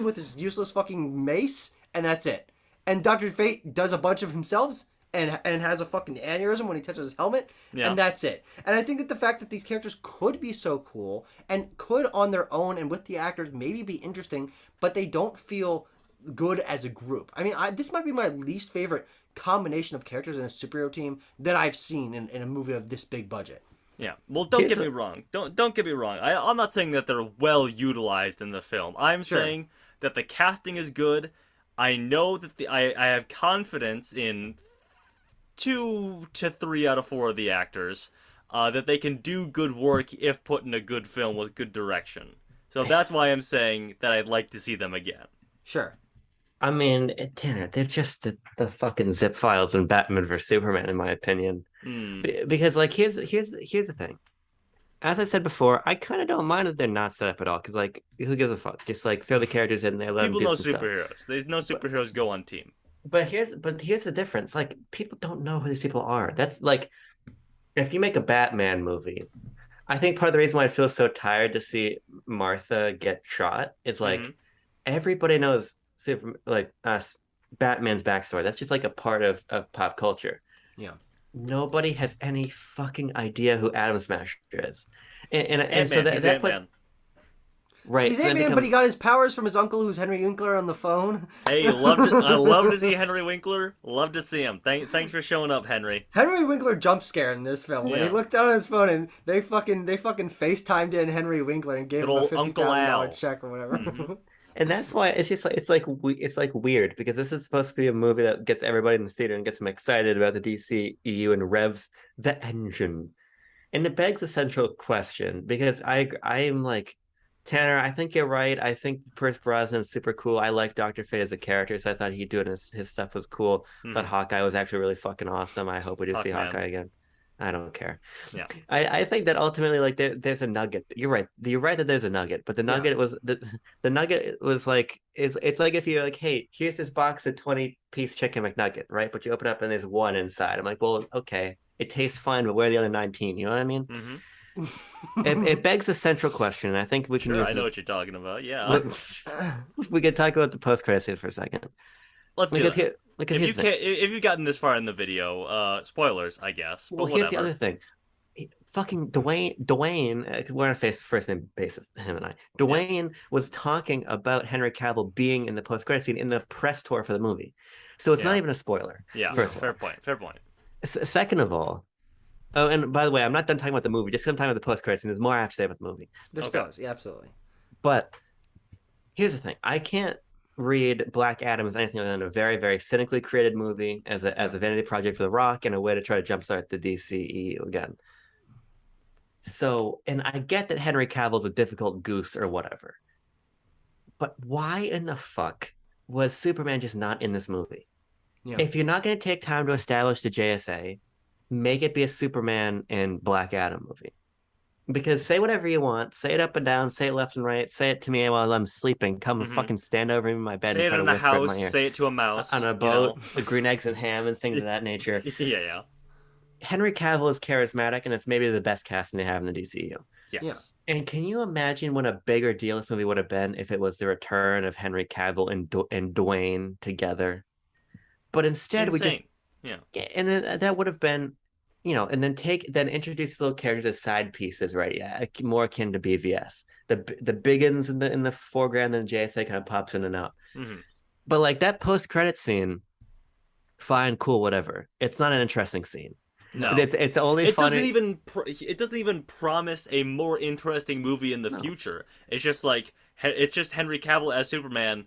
with his useless fucking mace, and that's it. And Dr. Fate does a bunch of himself and has a fucking aneurysm when he touches his helmet, and that's it. And I think that the fact that these characters could be so cool and could on their own and with the actors maybe be interesting, but they don't feel good as a group. I mean, this might be my least favorite combination of characters in a superhero team that I've seen in a movie of this big budget. Yeah, well, don't get me wrong. Don't get me wrong. I'm not saying that they're well utilized in the film. I'm saying that the casting is good. I know that I have confidence in 2 to 3 out of 4 of the actors that they can do good work if put in a good film with good direction. So that's why I'm saying that I'd like to see them again. Sure. I mean, Tanner, they're just the fucking zip files in Batman vs Superman, in my opinion. Because, like, here's the thing. As I said before, I kind of don't mind that they're not set up at all. Because, like, who gives a fuck? Just like throw the characters in there. Let people them do know some superheroes. Stuff. There's no superheroes go on team. But here's the difference. Like, people don't know who these people are. That's like, if you make a Batman movie, I think part of the reason why I feel so tired to see Martha get shot is like everybody knows Batman's backstory. That's just like a part of pop culture. Yeah. Nobody has any fucking idea who Atom Smasher is. And so Ant-Man. He's that put Ant-Man. right. He's So that Ant-Man, but he got his powers from his uncle, who's Henry Winkler, on the phone. Hey, I love to see Henry Winkler. Love to see him. Thanks for showing up, Henry. Henry Winkler jump scare in this film when he Yeah. looked down on his phone and they fucking FaceTimed in Henry Winkler and gave Good him a old Uncle $50,000 Al. check or whatever. Mhm. And that's why it's just like it's like weird because this is supposed to be a movie that gets everybody in the theater and gets them excited about the DCEU and revs the engine. And it begs a central question because I am like Tanner, I think you're right. I think Pierce Brosnan is super cool. I like Dr. Fate as a character, so I thought he doing his stuff was cool. Thought Mhm. Hawkeye was actually really fucking awesome. I hope we do see Hawkman. Hawkeye again. I don't care. Yeah. I think that ultimately like there's a nugget. You're right. You're right that there's a nugget, but the nugget was the nugget was like it's like if you're like, hey, here's this box of 20-piece chicken McNugget, right? But you open it up and there's one inside. I'm like, well, okay, it tastes fine, but where are the other 19? You know what I mean? Mm-hmm. It begs a central question, and I think we can Sure, use I know it. what you're talking about. Yeah. We could talk about the post-credit scene for a second. Let's do Because that. here, because If here's you the thing. can't, if you've gotten this far in the video, spoilers, I guess. But Well, here's the whatever. other thing. Fucking Dwayne, we're on a first name basis, him and I. Dwayne was talking about Henry Cavill being in the post-credit scene in the press tour for the movie. So it's not Yeah. even a spoiler. Yeah. First of Fair all. point. Fair point. Second of all, oh, and by the way, I'm not done talking about the movie. Just I'm talking about the post-credit scene. There's more I have to say about the movie. There Okay. does, yeah, absolutely. But here's the thing: I can't read Black Adam as anything other than a very, very cynically created movie as a vanity project for The Rock and a way to try to jumpstart the DCEU again. So, and I get that Henry Cavill's a difficult goose or whatever, but why in the fuck was Superman just not in this movie? Yeah. If you're not going to take time to establish the JSA, make it be a Superman and Black Adam movie. Because say whatever you want, say it up and down, say it left and right, say it to me while I'm sleeping. Come and Mhm. fucking stand over me in my bed Say and it try to in a whisper it in house. my ear. Say it to a mouse. On a you boat, know? the green eggs and ham and things of that nature. Yeah. Henry Cavill is charismatic, and it's maybe the best casting they have in the DCU. Yes. And can you imagine what a bigger deal this movie would have been if it was the return of Henry Cavill and Dwayne together? But instead, we just Yeah. and then that would have been, and then introduce these little characters as side pieces, right? Yeah, more akin to BVS. The biggins in the foreground, then JSA kind of pops in and out. Mm-hmm. But like that post credit scene, fine, cool, whatever. It's not an interesting scene. No. It's only It funny. it doesn't even promise a more interesting movie in the future. It's just like it's just Henry Cavill as Superman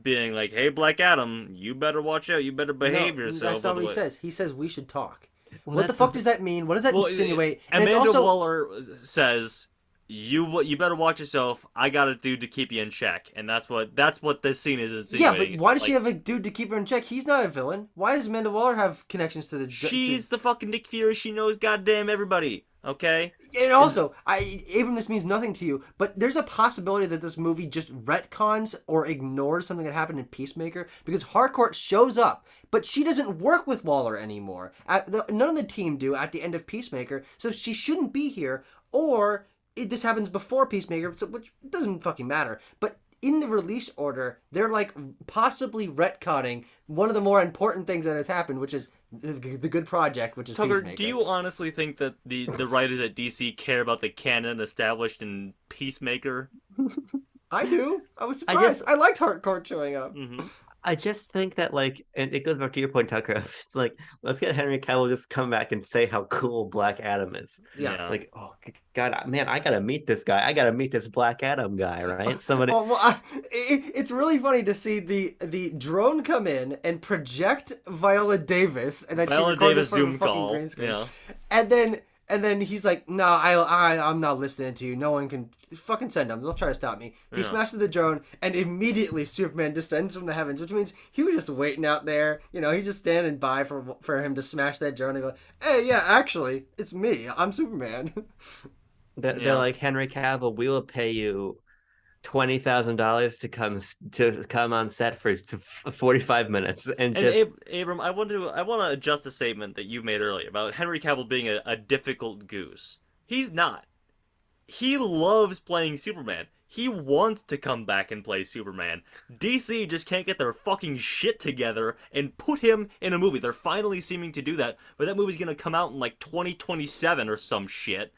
being like, "Hey, Black Adam, you better watch out. You better behave yourself." That's not what he says. He says we should talk. Well, What the fuck does that mean? What does that insinuate? And it's Amanda also... Waller says, "You better watch yourself. I got a dude to keep you in check," and that's what this scene is insinuating. Yeah, but why does she have a dude to keep her in check? He's not a villain. Why does Amanda Waller have connections to the... She's the fucking Nick Fury. She knows goddamn everybody. Okay. And also, Abram, this means nothing to you, but there's a possibility that this movie just retcons or ignores something that happened in Peacemaker because Harcourt shows up, but she doesn't work with Waller anymore. None of the team do at the end of Peacemaker, so she shouldn't be here. Or this happens before Peacemaker, which doesn't fucking matter. But in the release order, they're like possibly retconning one of the more important things that has happened, which is the good project, which is Tucker, Peacemaker. do you honestly think that the writers at DC care about the canon established in Peacemaker? I do. I was surprised. I liked Harcourt showing up. Mm-hmm. I just think that and it goes back to your point, Tucker. It's like let's get Henry Cavill just come back and say how cool Black Adam is. Yeah. Like, oh God, man, I gotta meet this guy. I gotta meet this Black Adam guy, right? Somebody. It's really funny to see the drone come in and project Viola Davis, and then Viola she recorded Davis it from a Zoom fucking call, green screen. yeah. And then he's like, "No, I'm not listening to you. No one can fucking send them. They'll try to stop me." He smashes the drone, and immediately Superman descends from the heavens, which means he was just waiting out there. He's just standing by for him to smash that drone and go, "Hey, yeah, actually, it's me. I'm Superman." They're like, Henry Cavill, we will pay you $20,000 to come on set for 45 minutes and just. Abram, I want to adjust a statement that you made earlier about Henry Cavill being a difficult goose. He's not. He loves playing Superman. He wants to come back and play Superman. DC just can't get their fucking shit together and put him in a movie. They're finally seeming to do that, but that movie's gonna come out in like 2027 or some shit.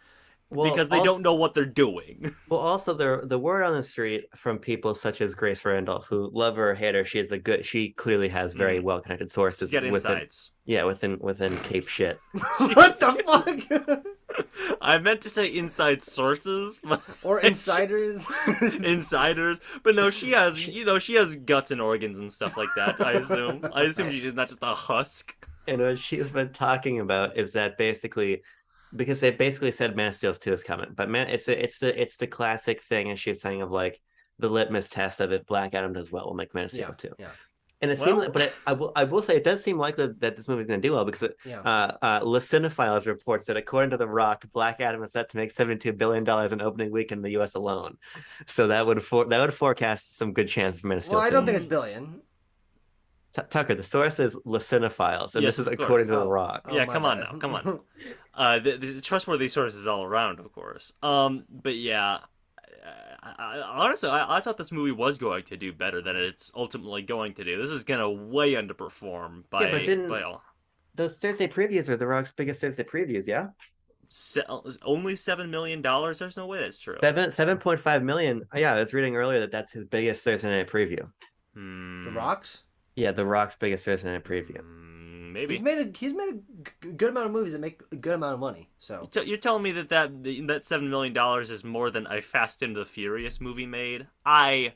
because they don't know what they're doing. Well, also the word on the street from people such as Grace Randolph, who love her or hate her, she clearly has very well connected sources She's got within insights. within Cape shit. What the fuck? I meant to say inside sources or insiders. Insiders, but no, she has she has guts and organs and stuff like that. I assume she's not just a husk. And what she's been talking about is that basically, because they basically said Man of Steel 2 is coming, but man, it's the classic thing, as she's saying, of like the litmus test of if Black Adam does well, we'll make Man of Steel 2. Yeah. And it seems, but I will say it does seem likely that this movie's going to do well, because Le Cinephiles reports that according to The Rock, Black Adam is set to make $72 billion in opening week in the U.S. alone. So that would forecast some good chances for Man of Steel 2. Well, I don't think it's billion. Tucker, the source is Le Cinephiles, and this is according to The Rock. Yeah, come on now, come on. The trustworthy sources all around, of course. But yeah, honestly, I thought this movie was going to do better than it's ultimately going to do. This is gonna way underperform by those Thursday previews are The Rock's biggest Thursday previews, yeah? Only $7 million? There's no way that's true. 7.5 million. Yeah, I was reading earlier that that's his biggest Thursday night preview. The Rock's? Yeah, The Rock's biggest Thursday night preview. Maybe he's made a good amount of movies that make a good amount of money. So you're telling me that $7 million is more than a Fast and the Furious movie made? I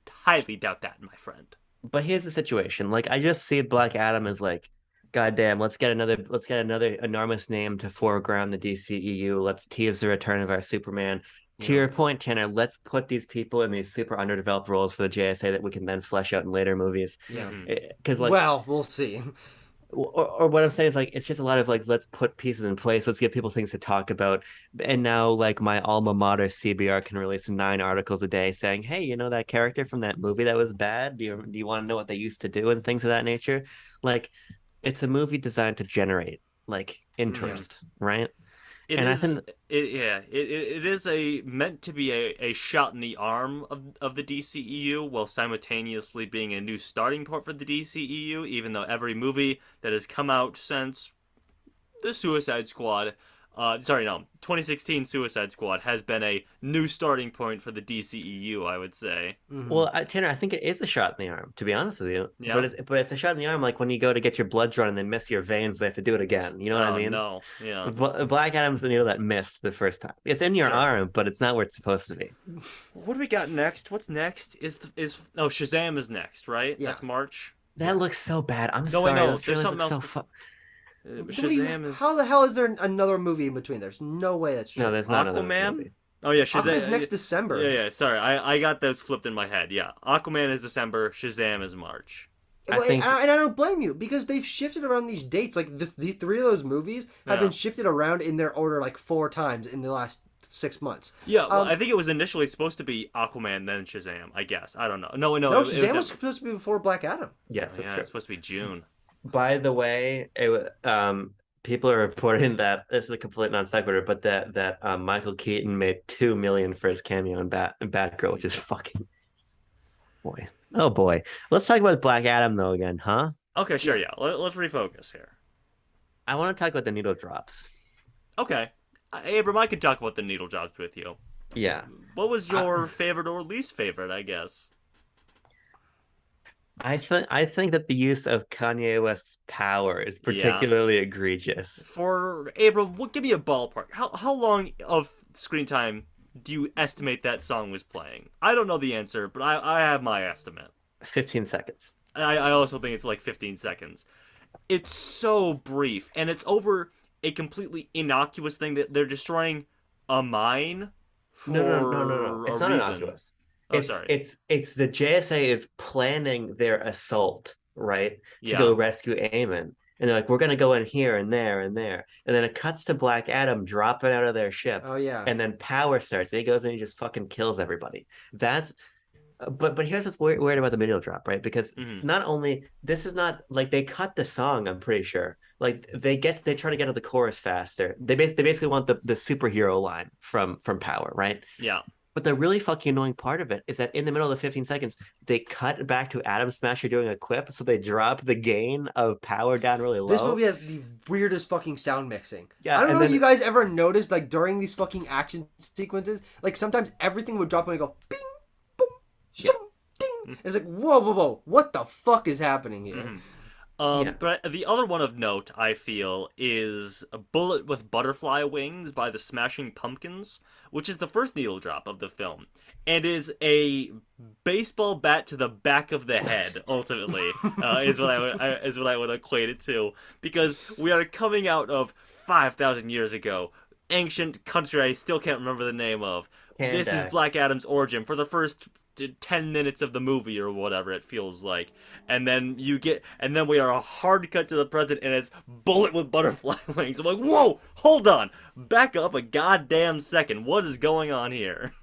highly doubt that, my friend. But here's the situation: like, I just see Black Adam as like, goddamn, let's get another enormous name to foreground the DCEU. Let's tease the return of our Superman. To your point, Tanner, let's put these people in these super underdeveloped roles for the JSA that we can then flesh out in later movies. Yeah. Because well, we'll see. Or what I'm saying is, like, it's just a lot of like, let's put pieces in place, let's give people things to talk about. And now, like, my alma mater CBR can release 9 articles a day saying, hey, you know that character from that movie that was bad? Do you want to know what they used to do and things of that nature? Like, it's a movie designed to generate like interest, right? It is meant to be a shot in the arm of the DCEU, while simultaneously being a new starting point for the DCEU, even though every movie that has come out since the Suicide Squad, 2016 Suicide Squad has been a new starting point for the DCEU, I would say. Mm-hmm. Well, Tanner, I think it is a shot in the arm, to be honest with you. Yeah. But it's a shot in the arm, like when you go to get your blood drawn and then miss your veins, they have to do it again. You know what I mean? No, yeah. Black Adam's the needle that missed the first time. It's in your arm, but it's not where it's supposed to be. What do we got next? What's next? Shazam is next, right? Yeah. That's March. That looks so bad. I'm sorry. Those trailers look so fun. How the hell is there another movie in between? There's no way that's true. No, there's not another movie. Oh yeah, Shazam is next December. Yeah. Sorry, I got those flipped in my head. Yeah, Aquaman is December. Shazam is March. And I don't blame you, because they've shifted around these dates. Like the 3 of those movies have been shifted around in their order like 4 times in the last 6 months. Yeah, well, I think it was initially supposed to be Aquaman, then Shazam. I guess I don't know. No, Shazam was supposed to be before Black Adam. Yes, that's true. It's supposed to be June. By the way, people are reporting that this is a complete non sequitur, but that Michael Keaton made $2 million for his cameo in Batgirl, which is fucking boy. Oh boy. Let's talk about Black Adam though again, huh? Okay, sure. Yeah, let's refocus here. I want to talk about the needle drops. Okay, Abram, I could talk about the needle drops with you. Yeah. What was your favorite or least favorite? I guess. I think that the use of Kanye West's power is particularly egregious. For Abram, give me a ballpark. How long of screen time do you estimate that song was playing? I don't know the answer, but I have my estimate. 15 seconds. I also think it's like 15 seconds. It's so brief, and it's over a completely innocuous thing that they're destroying a mine for No. It's not innocuous. It's the JSA is planning their assault, right? To go rescue Eamon. And they're like, we're going to go in here and there and there. And then it cuts to Black Adam dropping out of their ship. Oh, yeah. And then power starts. And he goes and he just fucking kills everybody. That's... But here's what's weird about the needle drop, right? Because not only... This is not... Like, they cut the song, I'm pretty sure. Like, they try to get to the chorus faster. They basically want the superhero line from Power, right? Yeah. But the really fucking annoying part of it is that in the middle of the 15 seconds, they cut back to Adam Smasher doing a quip, so they drop the gain of power down really This low. movie has the weirdest fucking sound mixing. Yeah, I don't and know if then you guys ever noticed, like, during these fucking action sequences, like, sometimes everything would drop and go, bing, boom, yeah, shoom, ding. It's like, whoa, whoa, whoa, what the fuck is happening here? Yeah. But the other one of note, I feel, is A Bullet with Butterfly Wings by the Smashing Pumpkins, which is the first needle drop of the film, and is a baseball bat to the back of the head. Ultimately, is what I would equate it to, because we are coming out of 5,000 years ago, ancient country I still can't remember the name of. This is Black Adam's origin for the first 10 minutes of the movie or whatever it feels like, and then we are a hard cut to the present, and it's Bullet with Butterfly Wings. I'm like, whoa, hold on, back up a goddamn second, what is going on here?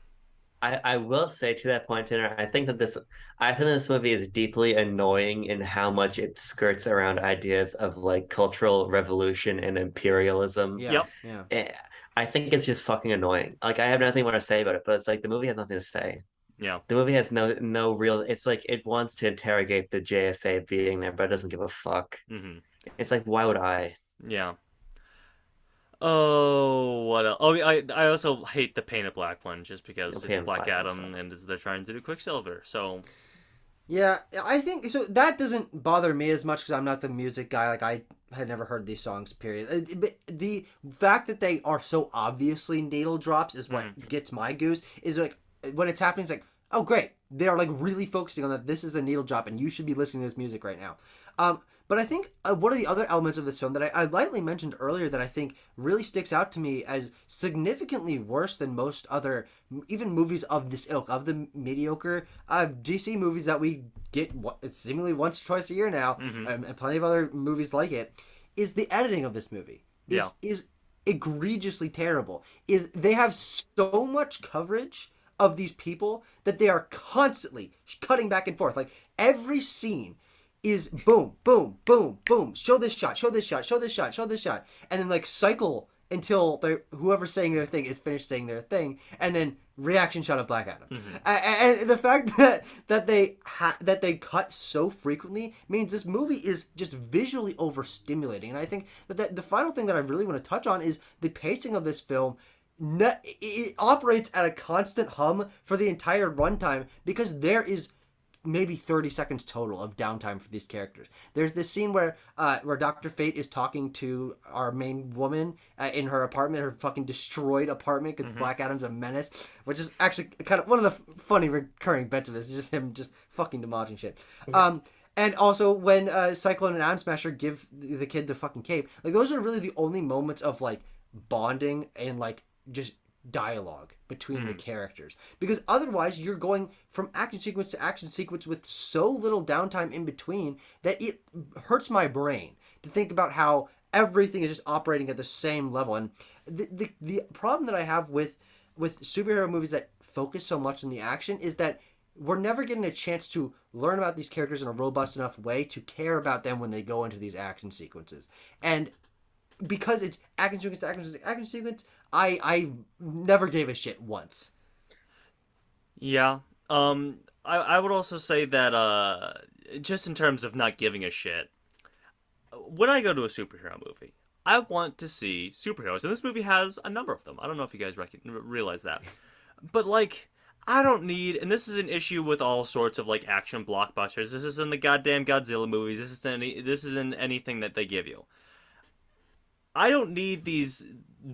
I will say to that point, Tanner, I think this movie is deeply annoying in how much it skirts around ideas of like cultural revolution and imperialism. Yeah, Yep. yeah. Eh, I think it's just fucking annoying. Like I have nothing more to say about it, but it's like the movie has nothing to say. Yeah. The movie has no real. It's like it wants to interrogate the JSA being there, but it doesn't give a fuck. Mm-hmm. It's like, why would I? Yeah. Oh, what else? Oh, I also hate the Painted Black one, just because it's Painted Black Black one Adam sucks. and they're trying to do Quicksilver. So Yeah, I think so. That doesn't bother me as much because I'm not the music guy. Like, I had never heard these songs. Period. But the fact that they are so obviously needle drops is what gets my goose. Is like when it's happening, it's like, oh great, they are like really focusing on that. This is a needle drop, and you should be listening to this music right now. But I think one of the other elements of this film that I lightly mentioned earlier that I think really sticks out to me as significantly worse than most other, even movies of this ilk, of the mediocre DC movies that we get seemingly once or twice a year now, and plenty of other movies like it, is the editing of this movie. Is egregiously terrible. Is they have so much coverage of these people that they are constantly cutting back and forth. Like every scene is boom, boom, boom, boom. Show this shot, show this shot, show this shot, show this shot, and then like cycle until whoever's saying their thing is finished saying their thing, and then reaction shot of Black Adam. And the fact that they cut so frequently means this movie is just visually overstimulating. And I think that the final thing that I really want to touch on is the pacing of this film. It operates at a constant hum for the entire runtime because there is maybe 30 seconds total of downtime for these characters. There's this scene where Dr. Fate is talking to our main woman in her apartment, her fucking destroyed apartment because Black Adam's a menace, which is actually kind of one of the funny recurring bits of this. Is just him just fucking demolishing shit. And also when Cyclone and Atom Smasher give the kid the fucking cape, like those are really the only moments of like bonding and like just dialogue between the characters, because otherwise you're going from action sequence to action sequence with so little downtime in between that it hurts my brain to think about how everything is just operating at the same level. And the problem that I have with superhero movies that focus so much on the action is that we're never getting a chance to learn about these characters in a robust enough way to care about them when they go into these action sequences. And because it's action sequence, I never gave a shit once. yeah. I would also say that just in terms of not giving a shit, when I go to a superhero movie, I want to see superheroes, and this movie has a number of them. I don't know if you guys realize that, but like, I don't need, and this is an issue with all sorts of like action blockbusters. This isn't the goddamn Godzilla movies. This isn't anything that they give you. I don't need these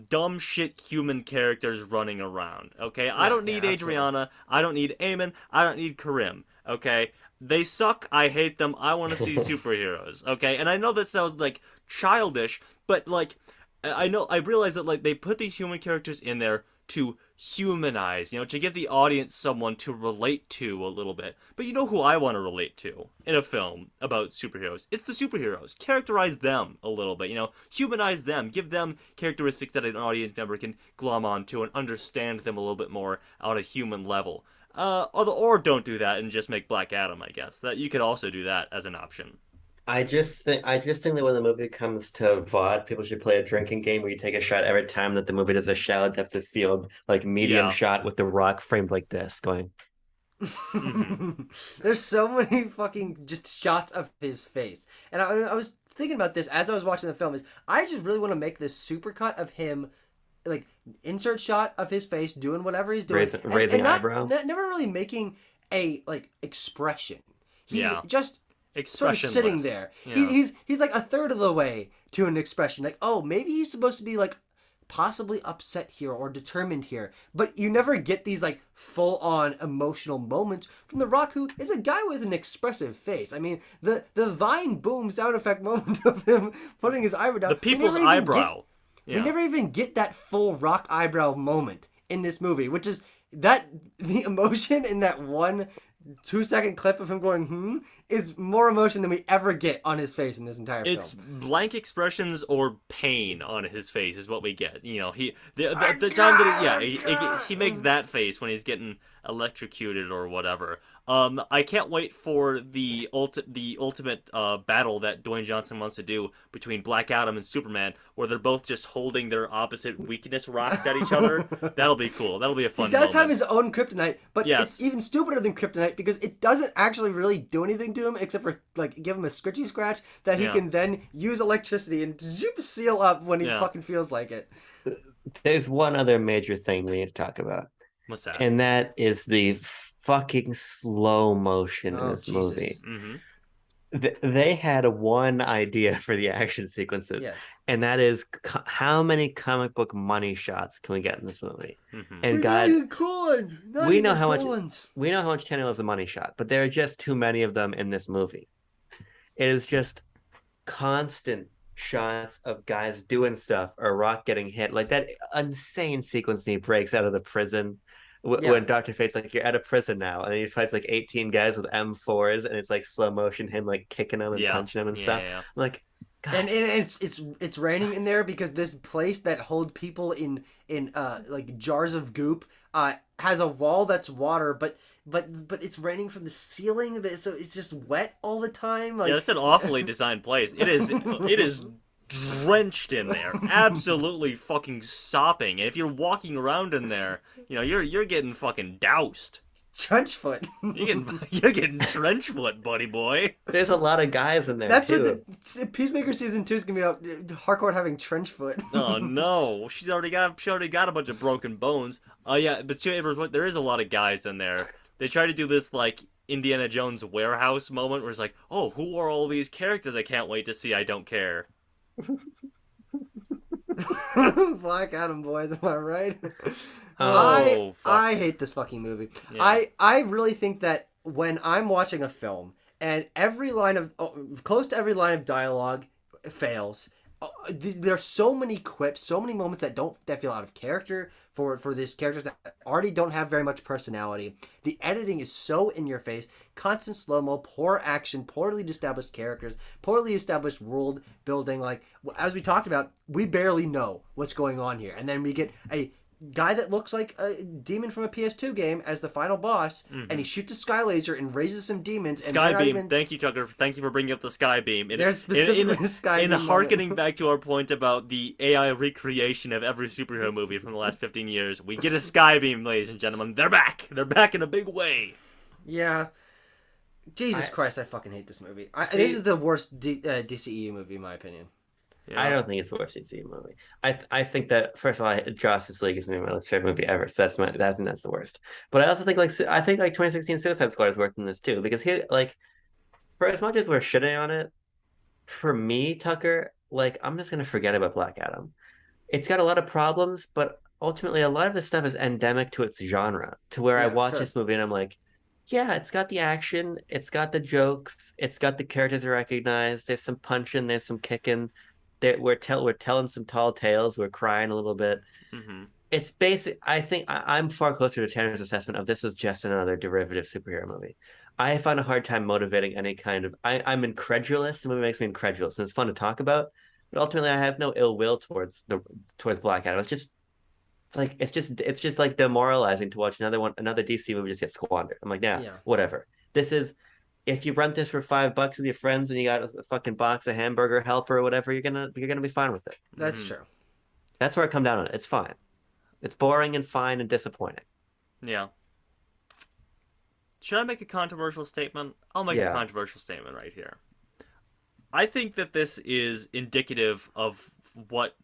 dumb shit human characters running around, okay? I don't need Adriana. I don't need Eamon. I don't need Karim, okay? They suck. I hate them. I want to see superheroes, okay? And I know that sounds like childish, but like, I realize that like they put these human characters in there to humanize, to give the audience someone to relate to a little bit. But you know who I want to relate to in a film about superheroes? It's the superheroes. Characterize them a little bit, humanize them. Give them characteristics that an audience member can glom onto and understand them a little bit more on a human level. Or don't do that and just make Black Adam, I guess. That you could also do that as an option. I just think that when the movie comes to VOD, people should play a drinking game where you take a shot every time that the movie does a shallow depth of field, like medium Yeah. shot with the rock framed like this, going. Hmm. There's so many fucking just shots of his face, and I was thinking about this as I was watching the film. Is I just really want to make this supercut of him, like insert shot of his face doing whatever he's doing, Raising and not eyebrow. never really making a like expression. He's Yeah. just sort of sitting Expressionless. there. Yeah. He's like a third of the way to an expression. Like, oh, maybe he's supposed to be like possibly upset here or determined here, but you never get these like full on emotional moments from The Rock, who is a guy with an expressive face. I mean, the Vine boom sound effect moment of him putting his eyebrow down. The people's eyebrow. We Yeah. never even get that full Rock eyebrow moment in this movie, which is that the emotion in that 1 2 second clip of him going is more emotion than we ever get on his face in this entire It's film. blank expressions or pain on his face is what we get. You know, the time that he makes that face when he's getting electrocuted or whatever. I can't wait for the ultimate battle that Dwayne Johnson wants to do between Black Adam and Superman, where they're both just holding their opposite weakness rocks at each other. That'll be cool. That'll be a fun He does moment. have his own kryptonite, but Yes. it's even stupider than kryptonite because it doesn't actually really do anything to him except for like give him a scritchy scratch that he Yeah. can then use electricity and zoop seal up when he Yeah. fucking feels like it. There's one other major thing we need to talk about, What's that? and that is the fucking slow motion in Oh, this Jesus. movie. Mm-hmm. They had one idea for the action sequences, Yes. and that is how many comic book money shots can we get in this movie? Mm-hmm. And God, coins. we know how much Tanner loves a money shot, but there are just too many of them in this movie. It is just constant shots of guys doing stuff or Rock getting hit, like that insane sequence when he breaks out of the prison. Yeah. When Dr. Fate's like, you're out of prison now, and then he fights like 18 guys with M4s, and it's like slow motion, him like kicking them and Yeah. punching them and Yeah, stuff. yeah. I'm like, God, And it's raining in there because this place that holds people in like jars of goop has a wall that's water, but it's raining from the ceiling, so it's just wet all the time. Like Yeah, that's an awfully designed place. It is drenched in there, absolutely fucking sopping. And if you're walking around in there, you know you're getting fucking doused. trench foot. You're getting trench foot, buddy boy. there's a lot of guys in there That's too. what the Peacemaker season 2 is gonna be about. Hardcore having trench foot. Oh no, she already got a bunch of broken bones. Oh yeah, but there is a lot of guys in there. They try to do this like Indiana Jones warehouse moment where it's like, oh, who are all these characters? I can't wait to see. I don't care. Black Adam, boys, am I right? Oh, fuck. I hate this fucking movie. Yeah. I really think that when I'm watching a film and close to every line of dialogue fails, there's so many quips, so many moments that feel out of character for these characters that already don't have very much personality. The editing is so in your face, constant slow mo, poor action, poorly established characters, poorly established world building. Like as we talked about, we barely know what's going on here, and then we get a guy that looks like a demon from a PS2 game as the final boss, and he shoots a sky laser and raises some demons. And Sky they're not beam. even- Thank you, Tucker. Thank you for bringing up the sky beam. There's specifically a sky in beam harkening moment. back to our point about the AI recreation of every superhero movie from the last 15 years, we get a sky beam, ladies and gentlemen. They're back. They're back in a big way. Yeah. Jesus I- Christ, I fucking hate this movie. See- This is the worst DCEU movie, in my opinion. Yeah. I don't think it's the worst DC movie. I think that first of all, Justice League is maybe my least favorite movie ever. So that's the worst. But I also think like 2016 Suicide Squad is worse than this too, because here like for as much as we're shitting on it, for me, Tucker, like I'm just gonna forget about Black Adam. It's got a lot of problems, but ultimately a lot of this stuff is endemic to its genre. To where I Yeah, watch sure. this movie and I'm like, yeah, it's got the action, it's got the jokes, it's got the characters I recognize. There's some punching, there's some kicking. We're telling some tall tales. We're crying a little bit. Mm-hmm. It's basic. I think I'm far closer to Tanner's assessment of this is just another derivative superhero movie. I find a hard time motivating any kind of. I'm incredulous. The movie makes me incredulous, and it's fun to talk about. But ultimately, I have no ill will towards Black Adam. It's just like demoralizing to watch another DC movie just get squandered. I'm like, yeah, Yeah. whatever. This is if you rent this for $5 with your friends and you got a fucking box of hamburger helper or whatever, you're gonna be fine with it. That's true. That's where it come down on it. It's fine. It's boring and fine and disappointing. Yeah. Should I make a controversial statement? I'll make a controversial statement right here. I think that this is indicative of what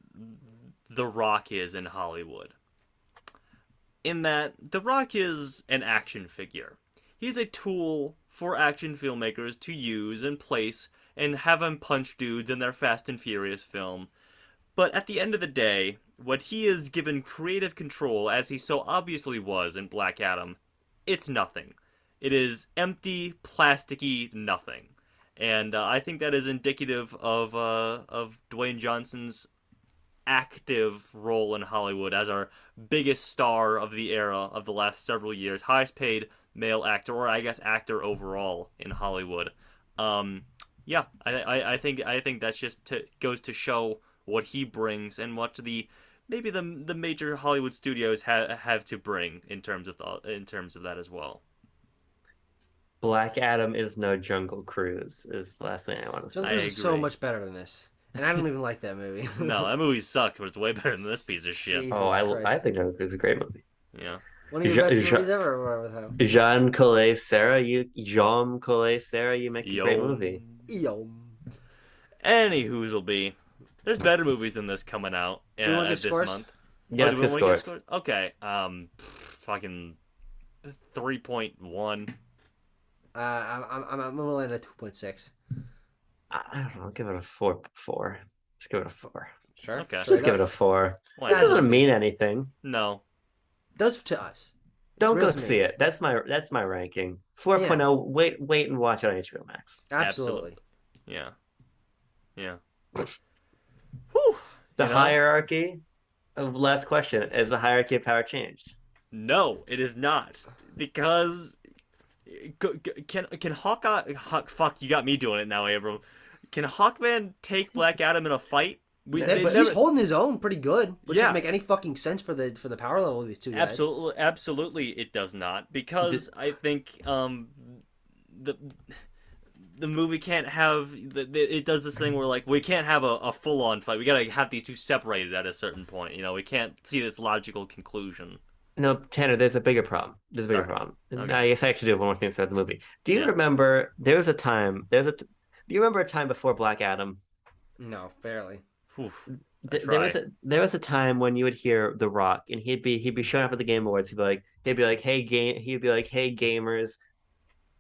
The Rock is in Hollywood. In that, The Rock is an action figure. He's a tool for action filmmakers to use and place and have him punch dudes in their Fast and Furious film. But at the end of the day, what he is given creative control, as he so obviously was in Black Adam, it's nothing. It is empty, plasticky nothing. And I think that is indicative of Dwayne Johnson's active role in Hollywood as our biggest star of the era of the last several years, highest paid male actor, or I guess actor overall in Hollywood. Yeah, I think that's just goes to show what he brings and what maybe the major Hollywood studios have to bring in terms of that as well. Black Adam is no Jungle Cruise is the last thing I want to say. Jungle Cruise is so much better than this. And I don't even like that movie. No, that movie sucked, but it's way better than this piece of shit. Jesus I think Jungle Cruise is a great movie. Yeah. One of your best movies ever. Jean Collet Sarah, you make a great movie. Yo. Any whoozle be. There's better movies than this coming out this month. Yeah, let's get scores. Okay. Fucking 3.1. I'm gonna land at 2.6. I don't know. I'll give it a 4. Let's give it a 4. Sure. Okay. Just give it a 4. Why It not? doesn't mean anything. No. Does to us. Don't go see it. That's my ranking. 4.0. Wait and watch it on HBO Max. Absolutely. Yeah. Whew. The hierarchy of last question, is the hierarchy of power changed? No, it is not, because can Hawkeye? Fuck, you got me doing it now, Abram. Can Hawkman take Black Adam in a fight? He's holding his own pretty good. Which Yeah. doesn't make any fucking sense for the power level of these two guys. Absolutely, it does not, because I think the movie can't have it does this thing where, like, we can't have a full on fight. We gotta have these two separated at a certain point. You know, we can't see this logical conclusion. No, Tanner, there's a bigger problem. There's a bigger problem. Okay. I guess I actually do have one more thing to say about the movie. Do you remember there was a time? Do you remember a time before Black Adam? No, barely. There was a time when you would hear The Rock, and he'd be showing up at the Game Awards. He'd be like, hey gamers,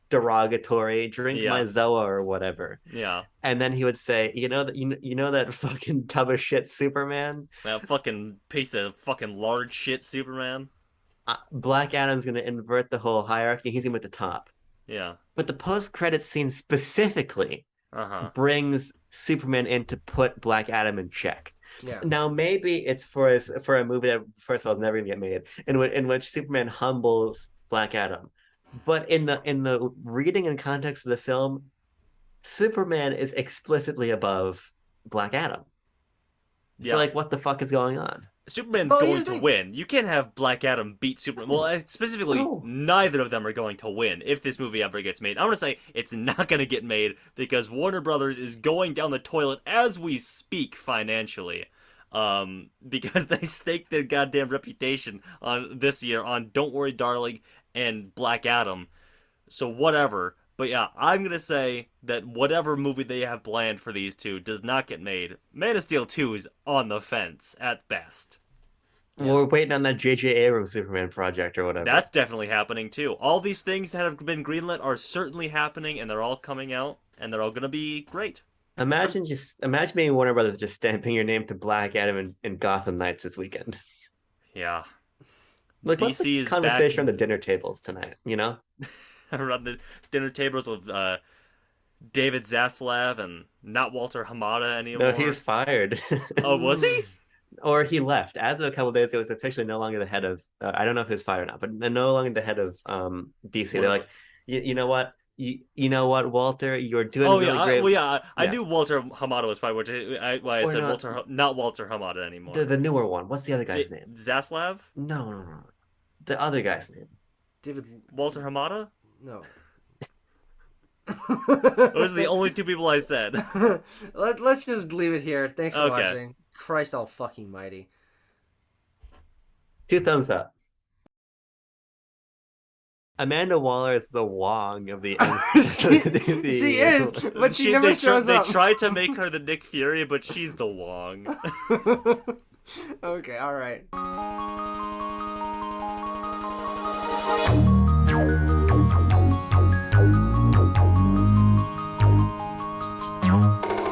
derogatory, drink my Zoa or whatever. Yeah. And then he would say, you know that fucking tub of shit Superman? That fucking piece of fucking large shit Superman. Black Adam's gonna invert the whole hierarchy. He's gonna be at the top. Yeah. But the post-credit scene specifically brings Superman in to put Black Adam in check. Yeah. Now maybe it's for a movie that, first of all, is never gonna get made, in which Superman humbles Black Adam. But in the reading and context of the film, Superman is explicitly above Black Adam. So, like, what the fuck is going on? Superman's going to win. You can't have Black Adam beat Superman. Well, specifically, neither of them are going to win if this movie ever gets made. I'm going to say it's not going to get made because Warner Brothers is going down the toilet as we speak financially. Because they staked their goddamn reputation on this year on Don't Worry Darling and Black Adam. So whatever. But yeah, I'm going to say that whatever movie they have planned for these two does not get made. Man of Steel 2 is on the fence at best. Yeah. We're waiting on that J.J. Abrams Superman project or whatever. That's definitely happening too. All these things that have been greenlit are certainly happening, and they're all coming out, and they're all going to be great. Imagine being Warner Brothers just stamping your name to Black Adam and Gotham Knights this weekend. Yeah. Like, what's the conversation on the dinner tables tonight, you know? Around the dinner tables with David Zaslav and not Walter Hamada anymore. No, he's fired. Oh, was he? Or he left. As of a couple of days ago, he was officially no longer the head of, I don't know if he was fired or not, but no longer the head of DC. They're like, you know what? You know what, Walter? You're doing really great. I knew Walter Hamada was fired, which I said not Walter Hamada anymore. The newer one. What's the other guy's name? Zaslav? No. The other guy's name. David Walter Hamada? No. Those are the only two people I said. Let's just leave it here. Thanks for Okay. watching. Christ all fucking mighty. 2 thumbs up. Amanda Waller is the Wong of the MCU. She is, but she never shows up. They tried to make her the Nick Fury, but she's the Wong. Okay, all right.